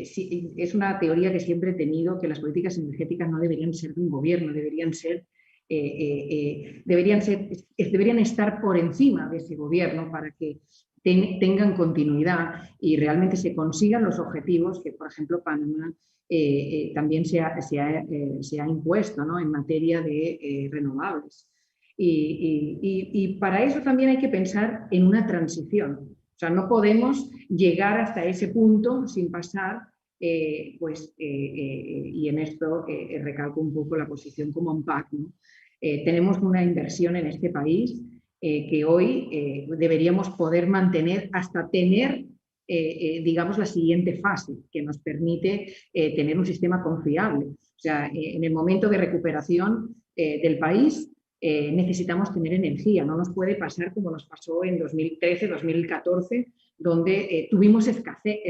Sí, es una teoría que siempre he tenido, que las políticas energéticas no deberían ser de un gobierno, deberían estar por encima de ese gobierno para que tengan continuidad y realmente se consigan los objetivos que, por ejemplo, Panamá también se ha impuesto, ¿no? En materia de renovables. Y para eso también hay que pensar en una transición. O sea, no podemos llegar hasta ese punto sin pasar, y en esto recalco un poco la posición como ANPAC, ¿no? Tenemos una inversión en este país que hoy deberíamos poder mantener hasta tener, digamos, la siguiente fase que nos permite tener un sistema confiable. O sea, en el momento de recuperación del país, necesitamos tener energía. No nos puede pasar como nos pasó en 2013, 2014, donde tuvimos escasez,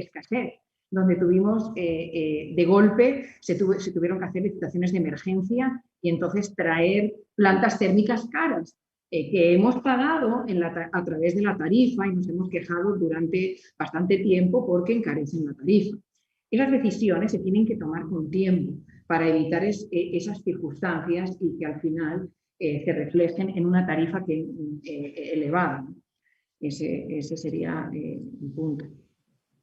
donde tuvimos de golpe, se tuvieron que hacer licitaciones de emergencia y entonces traer plantas térmicas caras que hemos pagado a través de la tarifa y nos hemos quejado durante bastante tiempo porque encarecen la tarifa. Esas decisiones se tienen que tomar con tiempo para evitar esas circunstancias y que al final se reflejen en una tarifa elevada, ¿no? Ese sería el punto.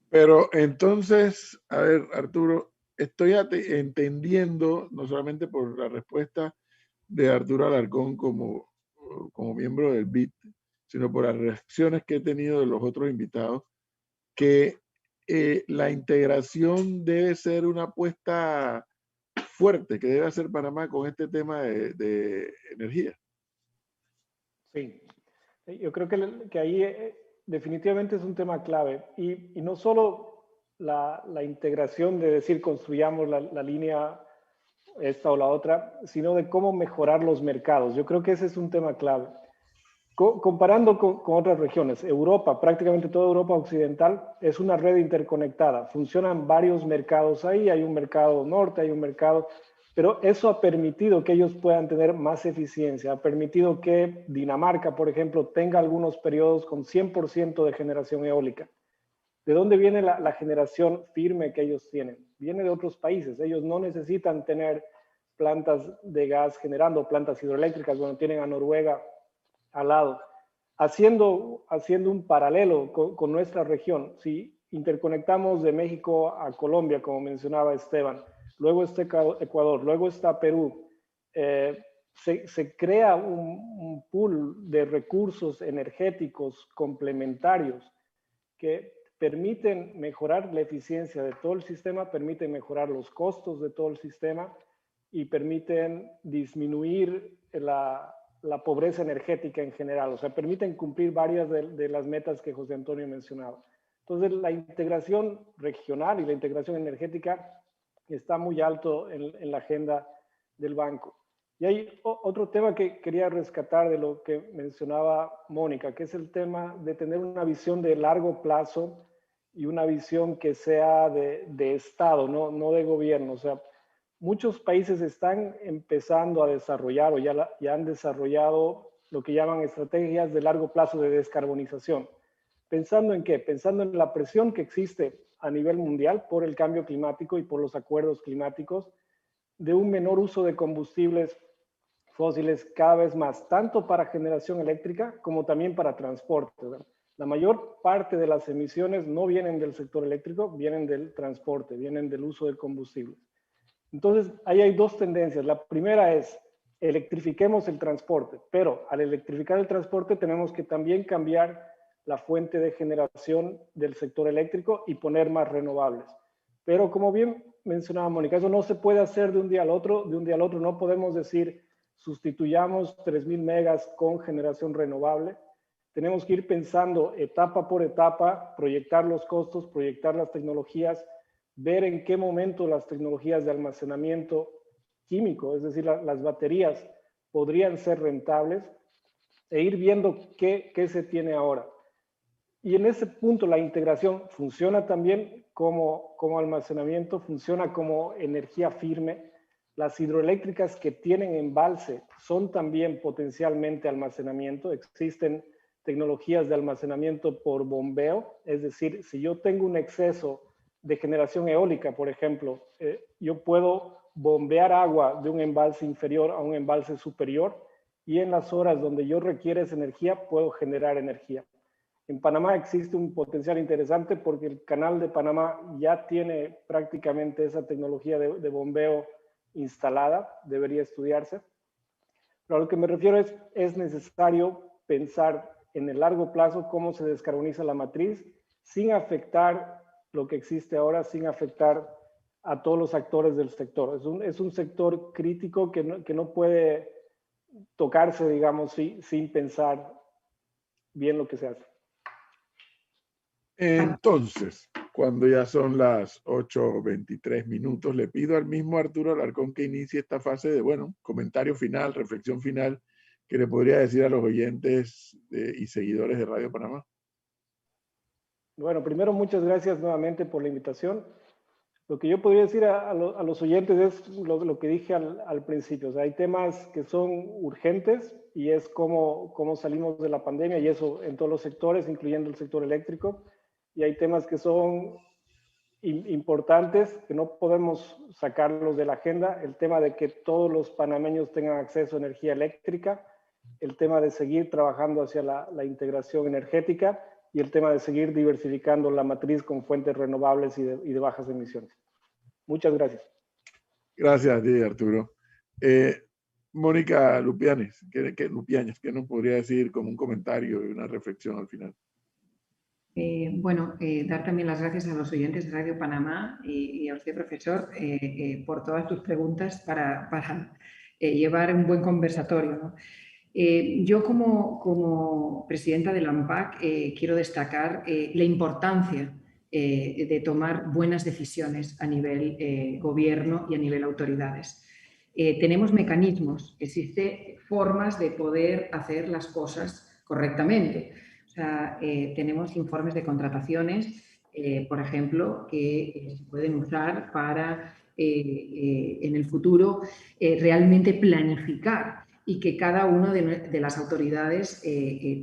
Pero entonces, a ver, Arturo, estoy entendiendo, no solamente por la respuesta de Arturo Alarcón como miembro del BIT, sino por las reacciones que he tenido de los otros invitados, que la integración debe ser una apuesta fuerte que debe hacer Panamá con este tema de energía. Sí, yo creo que ahí definitivamente es un tema clave y no solo la integración de decir construyamos la línea esta o la otra, sino de cómo mejorar los mercados. Yo creo que ese es un tema clave. Comparando con otras regiones, Europa, prácticamente toda Europa occidental es una red interconectada. Funcionan varios mercados ahí, hay un mercado norte, hay un mercado Pero eso ha permitido que ellos puedan tener más eficiencia, ha permitido que Dinamarca, por ejemplo, tenga algunos periodos con 100% de generación eólica. ¿De dónde viene la generación firme que ellos tienen? Viene de otros países. Ellos no necesitan tener plantas de gas generando, plantas hidroeléctricas, bueno, tienen a Noruega al lado. Haciendo un paralelo con nuestra región, si interconectamos de México a Colombia, como mencionaba Esteban, luego está Ecuador, luego está Perú, se crea un pool de recursos energéticos complementarios que permiten mejorar la eficiencia de todo el sistema, permiten mejorar los costos de todo el sistema y permiten disminuir la pobreza energética en general. O sea, permiten cumplir varias de las metas que José Antonio mencionaba. Entonces, la integración regional y la integración energética está muy alto en la agenda del banco. Y hay otro tema que quería rescatar de lo que mencionaba Mónica, que es el tema de tener una visión de largo plazo y una visión que sea de Estado, no de gobierno. O sea, muchos países están empezando a desarrollar o ya han desarrollado lo que llaman estrategias de largo plazo de descarbonización. ¿Pensando en qué? Pensando en la presión que existe a nivel mundial por el cambio climático y por los acuerdos climáticos, de un menor uso de combustibles fósiles cada vez más, tanto para generación eléctrica como también para transporte, ¿verdad? La mayor parte de las emisiones no vienen del sector eléctrico, vienen del transporte, vienen del uso de combustibles. Entonces, ahí hay dos tendencias. La primera es, electrifiquemos el transporte, pero al electrificar el transporte tenemos que también cambiar la fuente de generación del sector eléctrico y poner más renovables. Pero como bien mencionaba Mónica, eso no se puede hacer de un día al otro. De un día al otro no podemos decir, sustituyamos 3.000 megas con generación renovable. Tenemos que ir pensando etapa por etapa, proyectar los costos, proyectar las tecnologías, ver en qué momento las tecnologías de almacenamiento químico, es decir, las baterías, podrían ser rentables e ir viendo qué se tiene ahora. Y en ese punto la integración funciona también como almacenamiento, funciona como energía firme. Las hidroeléctricas que tienen embalse son también potencialmente almacenamiento. Existen tecnologías de almacenamiento por bombeo, es decir, si yo tengo un exceso de generación eólica, por ejemplo, yo puedo bombear agua de un embalse inferior a un embalse superior y en las horas donde yo requiero esa energía puedo generar energía. En Panamá existe un potencial interesante porque el canal de Panamá ya tiene prácticamente esa tecnología de bombeo instalada, debería estudiarse. Pero a lo que me refiero es necesario pensar en el largo plazo cómo se descarboniza la matriz sin afectar lo que existe ahora, sin afectar a todos los actores del sector. Es un sector crítico que no puede tocarse, digamos, sin pensar bien lo que se hace. Entonces, cuando ya son las 8:23 minutos, le pido al mismo Arturo Alarcón que inicie esta fase de, bueno, comentario final, reflexión final, que le podría decir a los oyentes y seguidores de Radio Panamá. Bueno, primero, muchas gracias nuevamente por la invitación. Lo que yo podría decir a los oyentes es lo que dije al principio. O sea, hay temas que son urgentes y es cómo salimos de la pandemia, y eso en todos los sectores, incluyendo el sector eléctrico. Y hay temas que son importantes, que no podemos sacarlos de la agenda. El tema de que todos los panameños tengan acceso a energía eléctrica, el tema de seguir trabajando hacia la integración energética y el tema de seguir diversificando la matriz con fuentes renovables y de bajas emisiones. Muchas gracias. Gracias a ti, Arturo. Mónica Lupiáñez, ¿qué nos podría decir como un comentario y una reflexión al final? Dar también las gracias a los oyentes de Radio Panamá y a usted, profesor, por todas tus preguntas para llevar un buen conversatorio, ¿no? Yo como presidenta del ANPAC quiero destacar la importancia de tomar buenas decisiones a nivel gobierno y a nivel autoridades. Tenemos mecanismos, existen formas de poder hacer las cosas correctamente. O sea, tenemos informes de contrataciones, por ejemplo, que se pueden usar para en el futuro realmente planificar y que cada una de las autoridades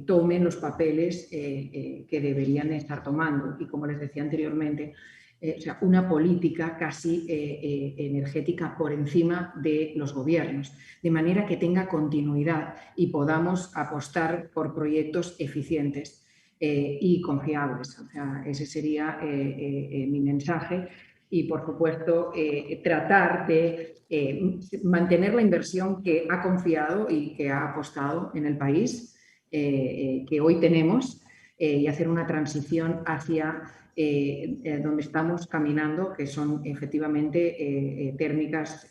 tomen los papeles que deberían estar tomando. Y como les decía anteriormente, o sea, una política casi energética por encima de los gobiernos, de manera que tenga continuidad y podamos apostar por proyectos eficientes y confiables. O sea, ese sería mi mensaje. Y, por supuesto, tratar de mantener la inversión que ha confiado y que ha apostado en el país que hoy tenemos y hacer una transición hacia donde estamos caminando, que son efectivamente térmicas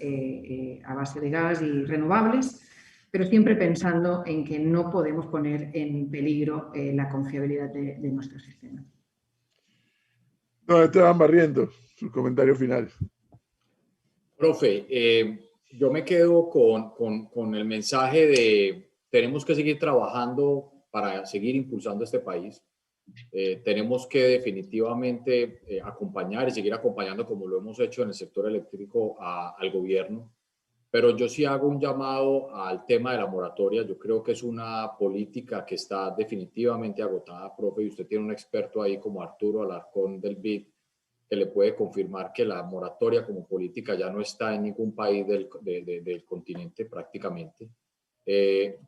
a base de gas y renovables, pero siempre pensando en que no podemos poner en peligro la confiabilidad de nuestro sistema. No, Esteban Barrientos, sus comentarios finales. Profe, yo me quedo con el mensaje de tenemos que seguir trabajando para seguir impulsando este país. Tenemos que definitivamente acompañar y seguir acompañando como lo hemos hecho en el sector eléctrico al gobierno. Pero yo sí hago un llamado al tema de la moratoria. Yo creo que es una política que está definitivamente agotada, profe, y usted tiene un experto ahí como Arturo Alarcón del BID que le puede confirmar que la moratoria como política ya no está en ningún país del continente prácticamente.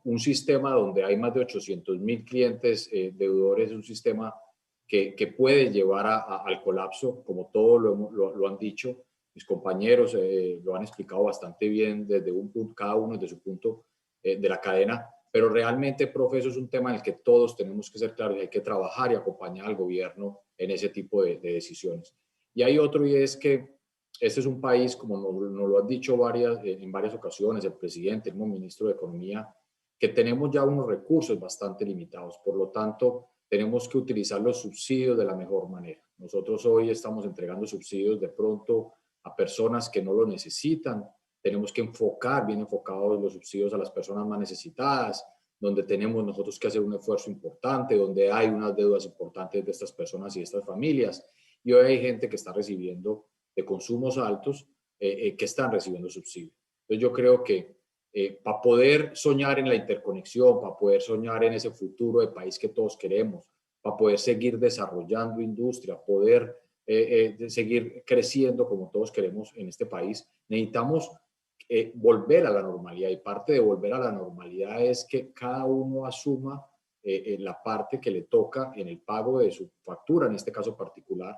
Un sistema donde hay más de 800.000 clientes deudores es un sistema que puede llevar al colapso, como todos lo han dicho. Mis compañeros lo han explicado bastante bien desde un punto, cada uno desde su punto de la cadena, pero realmente, profe, eso es un tema en el que todos tenemos que ser claros y hay que trabajar y acompañar al gobierno en ese tipo de decisiones. Y hay otro, y es que este es un país, como nos lo han dicho en varias ocasiones el presidente, el mismo ministro de Economía, que tenemos ya unos recursos bastante limitados. Por lo tanto, tenemos que utilizar los subsidios de la mejor manera. Nosotros hoy estamos entregando subsidios de pronto a personas que no lo necesitan. Tenemos que enfocar, bien enfocados los subsidios a las personas más necesitadas, donde tenemos nosotros que hacer un esfuerzo importante, donde hay unas deudas importantes de estas personas y de estas familias. Y hoy hay gente que está recibiendo de consumos altos, que están recibiendo subsidios. Entonces yo creo que para poder soñar en la interconexión, para poder soñar en ese futuro de país que todos queremos, para poder seguir desarrollando industria, poder seguir creciendo como todos queremos en este país, necesitamos volver a la normalidad. Y parte de volver a la normalidad es que cada uno asuma la parte que le toca en el pago de su factura, en este caso particular,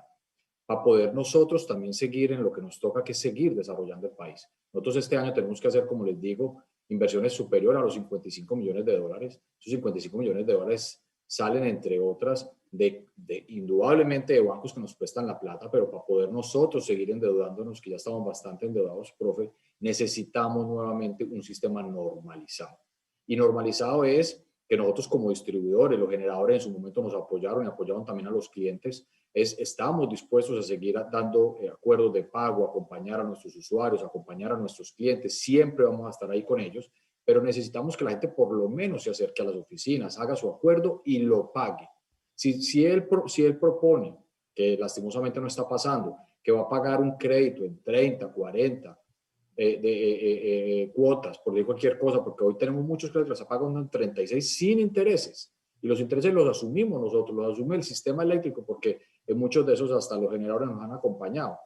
para poder nosotros también seguir en lo que nos toca, que es seguir desarrollando el país. Nosotros este año tenemos que hacer, como les digo, inversiones superiores a los 55 millones de dólares. Esos 55 millones de dólares salen, entre otras, indudablemente de bancos que nos prestan la plata, pero para poder nosotros seguir endeudándonos, que ya estamos bastante endeudados, profe, necesitamos nuevamente un sistema normalizado. Y normalizado es que nosotros como distribuidores, los generadores en su momento nos apoyaron y apoyaron también a los clientes, estamos dispuestos a seguir dando acuerdos de pago, acompañar a nuestros usuarios, acompañar a nuestros clientes, siempre vamos a estar ahí con ellos, pero necesitamos que la gente por lo menos se acerque a las oficinas, haga su acuerdo y lo pague. Si él propone, que lastimosamente no está pasando, que va a pagar un crédito en 30, 40 cuotas, por decir cualquier cosa, porque hoy tenemos muchos créditos que se pagan en 36 sin intereses, y los intereses los asumimos nosotros, los asume el sistema eléctrico, porque en muchos de esos hasta los generadores nos han acompañado.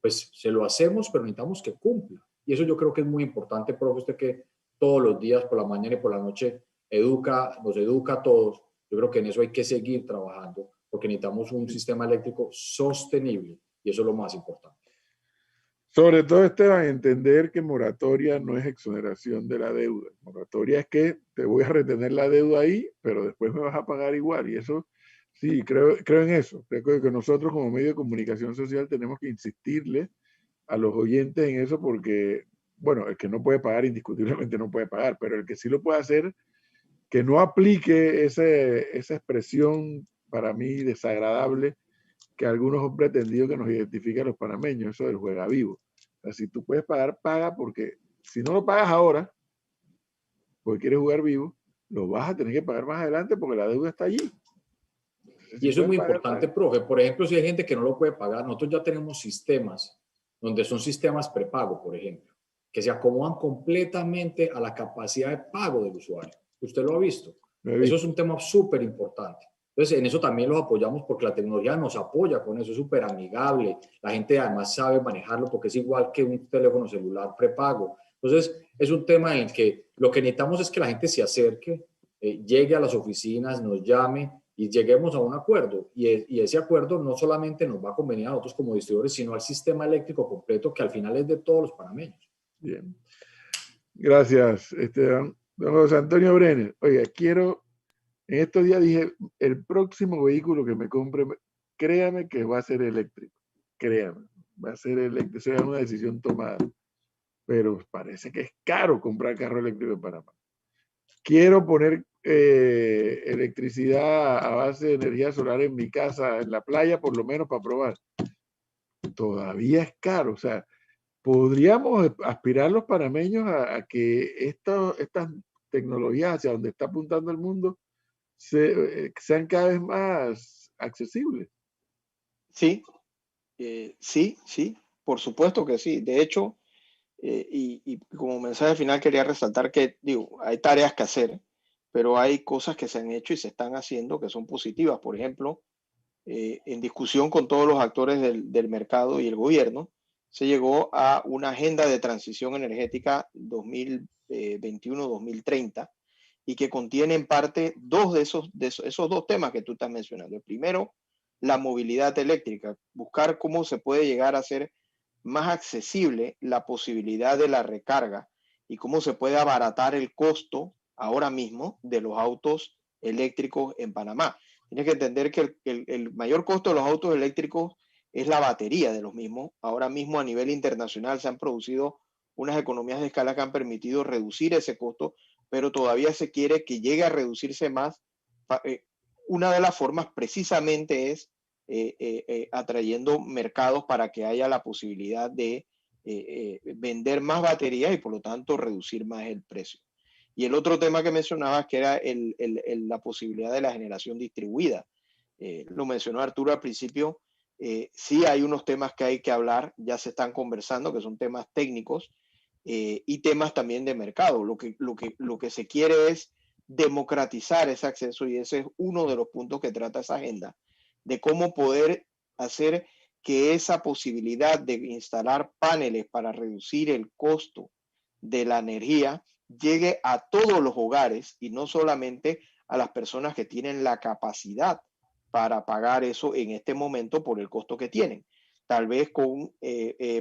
Pues se lo hacemos, pero necesitamos que cumpla. Y eso yo creo que es muy importante, profe, usted que todos los días, por la mañana y por la noche, nos educa a todos. Yo creo que en eso hay que seguir trabajando, porque necesitamos un sistema eléctrico sostenible, y eso es lo más importante. Sobre todo, Esteban, entender que moratoria no es exoneración de la deuda. Moratoria es que te voy a retener la deuda ahí, pero después me vas a pagar igual. Y eso, sí, creo en eso. Creo que nosotros como medio de comunicación social tenemos que insistirle a los oyentes en eso porque, bueno, el que no puede pagar indiscutiblemente no puede pagar, pero el que sí lo puede hacer, que no aplique esa expresión para mí desagradable que algunos han pretendido que nos identifique a los panameños, eso del juega vivo. O sea, si tú puedes pagar, paga, porque si no lo pagas ahora, porque quieres jugar vivo, lo vas a tener que pagar más adelante porque la deuda está allí. Entonces, y eso es muy importante, profe. Por ejemplo, si hay gente que no lo puede pagar, nosotros ya tenemos sistemas donde son sistemas prepago, por ejemplo, que se acomodan completamente a la capacidad de pago del usuario. Usted lo ha visto. Eso es un tema súper importante. Entonces, en eso también los apoyamos porque la tecnología nos apoya con eso, es súper amigable. La gente además sabe manejarlo porque es igual que un teléfono celular prepago. Entonces, es un tema en el que lo que necesitamos es que la gente se acerque, llegue a las oficinas, nos llame y lleguemos a un acuerdo. Y ese acuerdo no solamente nos va a convenir a nosotros como distribuidores, sino al sistema eléctrico completo, que al final es de todos los panameños. Bien. Gracias, Esteban. Don José Antonio Brenner, oiga, en estos días dije, el próximo vehículo que me compre, créame que va a ser eléctrico. Créame, va a ser eléctrico. Eso es una decisión tomada. Pero parece que es caro comprar carro eléctrico en Panamá. Quiero poner electricidad a base de energía solar en mi casa, en la playa, por lo menos para probar. Todavía es caro. O sea, podríamos aspirar los panameños a que estas tecnologías hacia donde está apuntando el mundo sean cada vez más accesibles. Sí, sí, por supuesto que sí. De hecho, y como mensaje final quería resaltar que, digo, hay tareas que hacer, pero hay cosas que se han hecho y se están haciendo que son positivas. Por ejemplo, en discusión con todos los actores del mercado y el gobierno, se llegó a una agenda de transición energética 2021-2030 y que contiene en parte esos dos temas que tú estás mencionando. El primero, la movilidad eléctrica, buscar cómo se puede llegar a hacer más accesible la posibilidad de la recarga y cómo se puede abaratar el costo ahora mismo de los autos eléctricos en Panamá. Tienes que entender que el mayor costo de los autos eléctricos es la batería de los mismos. Ahora mismo a nivel internacional se han producido unas economías de escala que han permitido reducir ese costo, pero todavía se quiere que llegue a reducirse más. Una de las formas precisamente es atrayendo mercados para que haya la posibilidad de vender más baterías y por lo tanto reducir más el precio. Y el otro tema que mencionabas, que era la posibilidad de la generación distribuida. Lo mencionó Arturo al principio. Sí hay unos temas que hay que hablar, ya se están conversando, que son temas técnicos y temas también de mercado. Lo que se quiere es democratizar ese acceso y ese es uno de los puntos que trata esa agenda, de cómo poder hacer que esa posibilidad de instalar paneles para reducir el costo de la energía llegue a todos los hogares y no solamente a las personas que tienen la capacidad para pagar eso en este momento por el costo que tienen. Tal vez con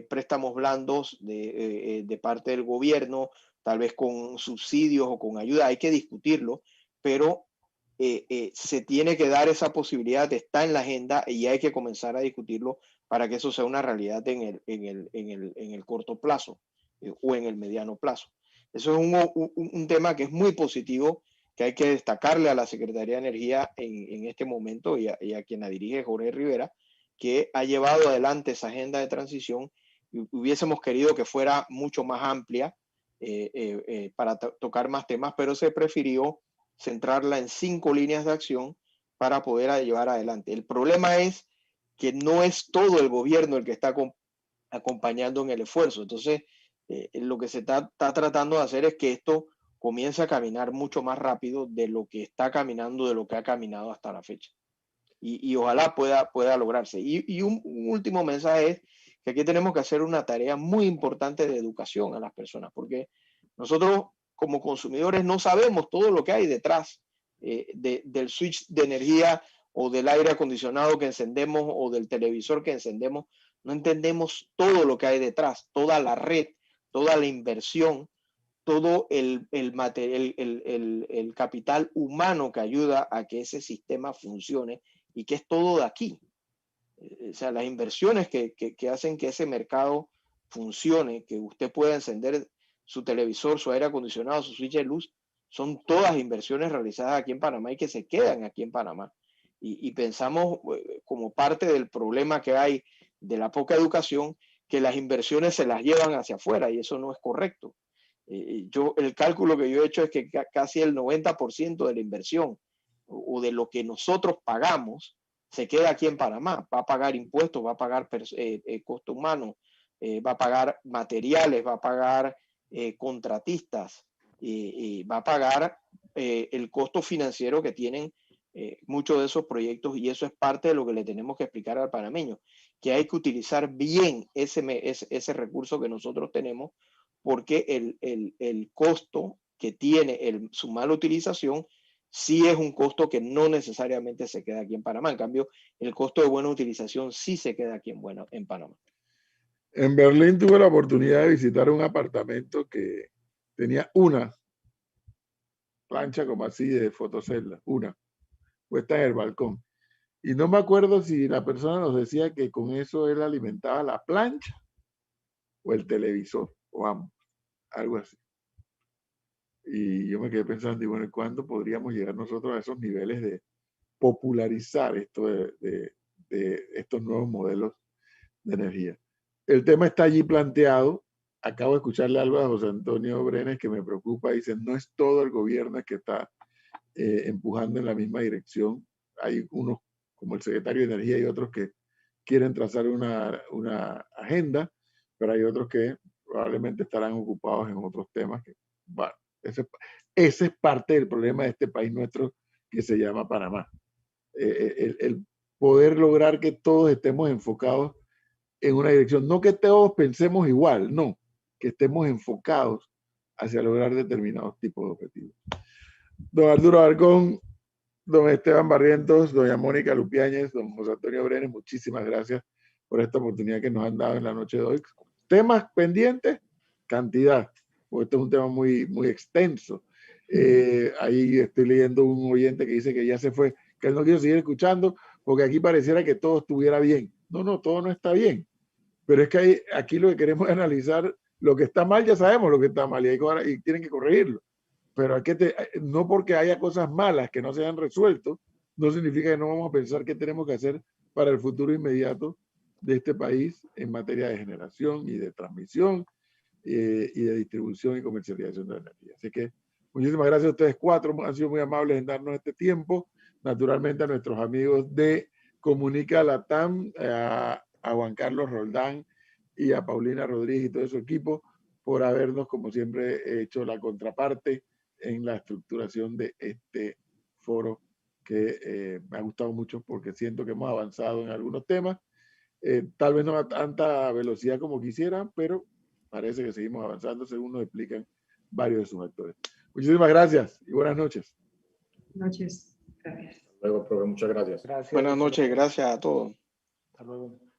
préstamos blandos de parte del gobierno, tal vez con subsidios o con ayuda, hay que discutirlo, pero se tiene que dar esa posibilidad, está en la agenda y hay que comenzar a discutirlo para que eso sea una realidad en el corto plazo o en el mediano plazo. Eso es un tema que es muy positivo, que hay que destacarle a la Secretaría de Energía en este momento y a quien la dirige, Jorge Rivera, que ha llevado adelante esa agenda de transición. Y hubiésemos querido que fuera mucho más amplia para tocar más temas, pero se prefirió centrarla en 5 líneas de acción para poder llevar adelante. El problema es que no es todo el gobierno el que está acompañando en el esfuerzo. Entonces, lo que se está tratando de hacer es que esto comience a caminar mucho más rápido de lo que está caminando, de lo que ha caminado hasta la fecha. Y ojalá pueda lograrse. Y un último mensaje es que aquí tenemos que hacer una tarea muy importante de educación a las personas, porque nosotros como consumidores no sabemos todo lo que hay detrás del switch de energía o del aire acondicionado que encendemos o del televisor que encendemos. No entendemos todo lo que hay detrás, toda la red, toda la inversión, todo el capital humano que ayuda a que ese sistema funcione y que es todo de aquí. O sea, las inversiones que hacen que ese mercado funcione, que usted pueda encender su televisor, su aire acondicionado, su switch de luz, son todas inversiones realizadas aquí en Panamá y que se quedan aquí en Panamá. Y pensamos como parte del problema que hay de la poca educación, que las inversiones se las llevan hacia afuera y eso no es correcto. El cálculo que yo he hecho es que casi el 90% de la inversión o de lo que nosotros pagamos se queda aquí en Panamá. Va a pagar impuestos, va a pagar costo humano, va a pagar materiales, va a pagar contratistas, va a pagar el costo financiero que tienen muchos de esos proyectos, y eso es parte de lo que le tenemos que explicar al panameño, que hay que utilizar bien ese recurso que nosotros tenemos, porque el costo que tiene su mala utilización sí es un costo que no necesariamente se queda aquí en Panamá. En cambio, el costo de buena utilización sí se queda aquí en Panamá. En Berlín tuve la oportunidad de visitar un apartamento que tenía una plancha como así de fotocelda, una, puesta en el balcón. Y no me acuerdo si la persona nos decía que con eso él alimentaba la plancha o el televisor, o ambos, algo así. Y yo me quedé pensando, y bueno, ¿cuándo podríamos llegar nosotros a esos niveles de popularizar esto de estos nuevos modelos de energía? El tema está allí planteado. Acabo de escucharle algo a José Antonio Brenes que me preocupa. Dice, no es todo el gobierno que está empujando en la misma dirección. Hay unos, como el secretario de Energía, y otros que quieren trazar una agenda, pero hay otros que probablemente estarán ocupados en otros temas. Bueno, ese es parte del problema de este país nuestro que se llama Panamá. El poder lograr que todos estemos enfocados en una dirección. No que todos pensemos igual, no, que estemos enfocados hacia lograr determinados tipos de objetivos. Don Arturo Alarcón, don Esteban Barrientos, doña Mónica Lupiáñez, don José Antonio Brenes, muchísimas gracias por esta oportunidad que nos han dado en la noche de hoy. Temas pendientes, cantidad, porque este es un tema muy, muy extenso. Ahí estoy leyendo un oyente que dice que ya se fue, que él no quiere seguir escuchando, porque aquí pareciera que todo estuviera bien. No, no, todo no está bien. Pero es que aquí lo que queremos es analizar lo que está mal, ya sabemos lo que está mal, y tienen que corregirlo. Pero no porque haya cosas malas que no se hayan resuelto, no significa que no vamos a pensar qué tenemos que hacer para el futuro inmediato de este país en materia de generación y de transmisión y de distribución y comercialización de la energía. Así que muchísimas gracias a ustedes cuatro, han sido muy amables en darnos este tiempo. Naturalmente a nuestros amigos de Comunica Latam, a Juan Carlos Roldán y a Paulina Rodríguez y todo su equipo por habernos, como siempre, hecho la contraparte en la estructuración de este foro que me ha gustado mucho porque siento que hemos avanzado en algunos temas, tal vez no a tanta velocidad como quisieran, pero parece que seguimos avanzando según nos explican varios de sus actores. Muchísimas gracias y buenas noches. Buenas noches. Gracias. Hasta luego, profe. Muchas gracias. Gracias. Buenas noches, gracias a todos. Hasta luego.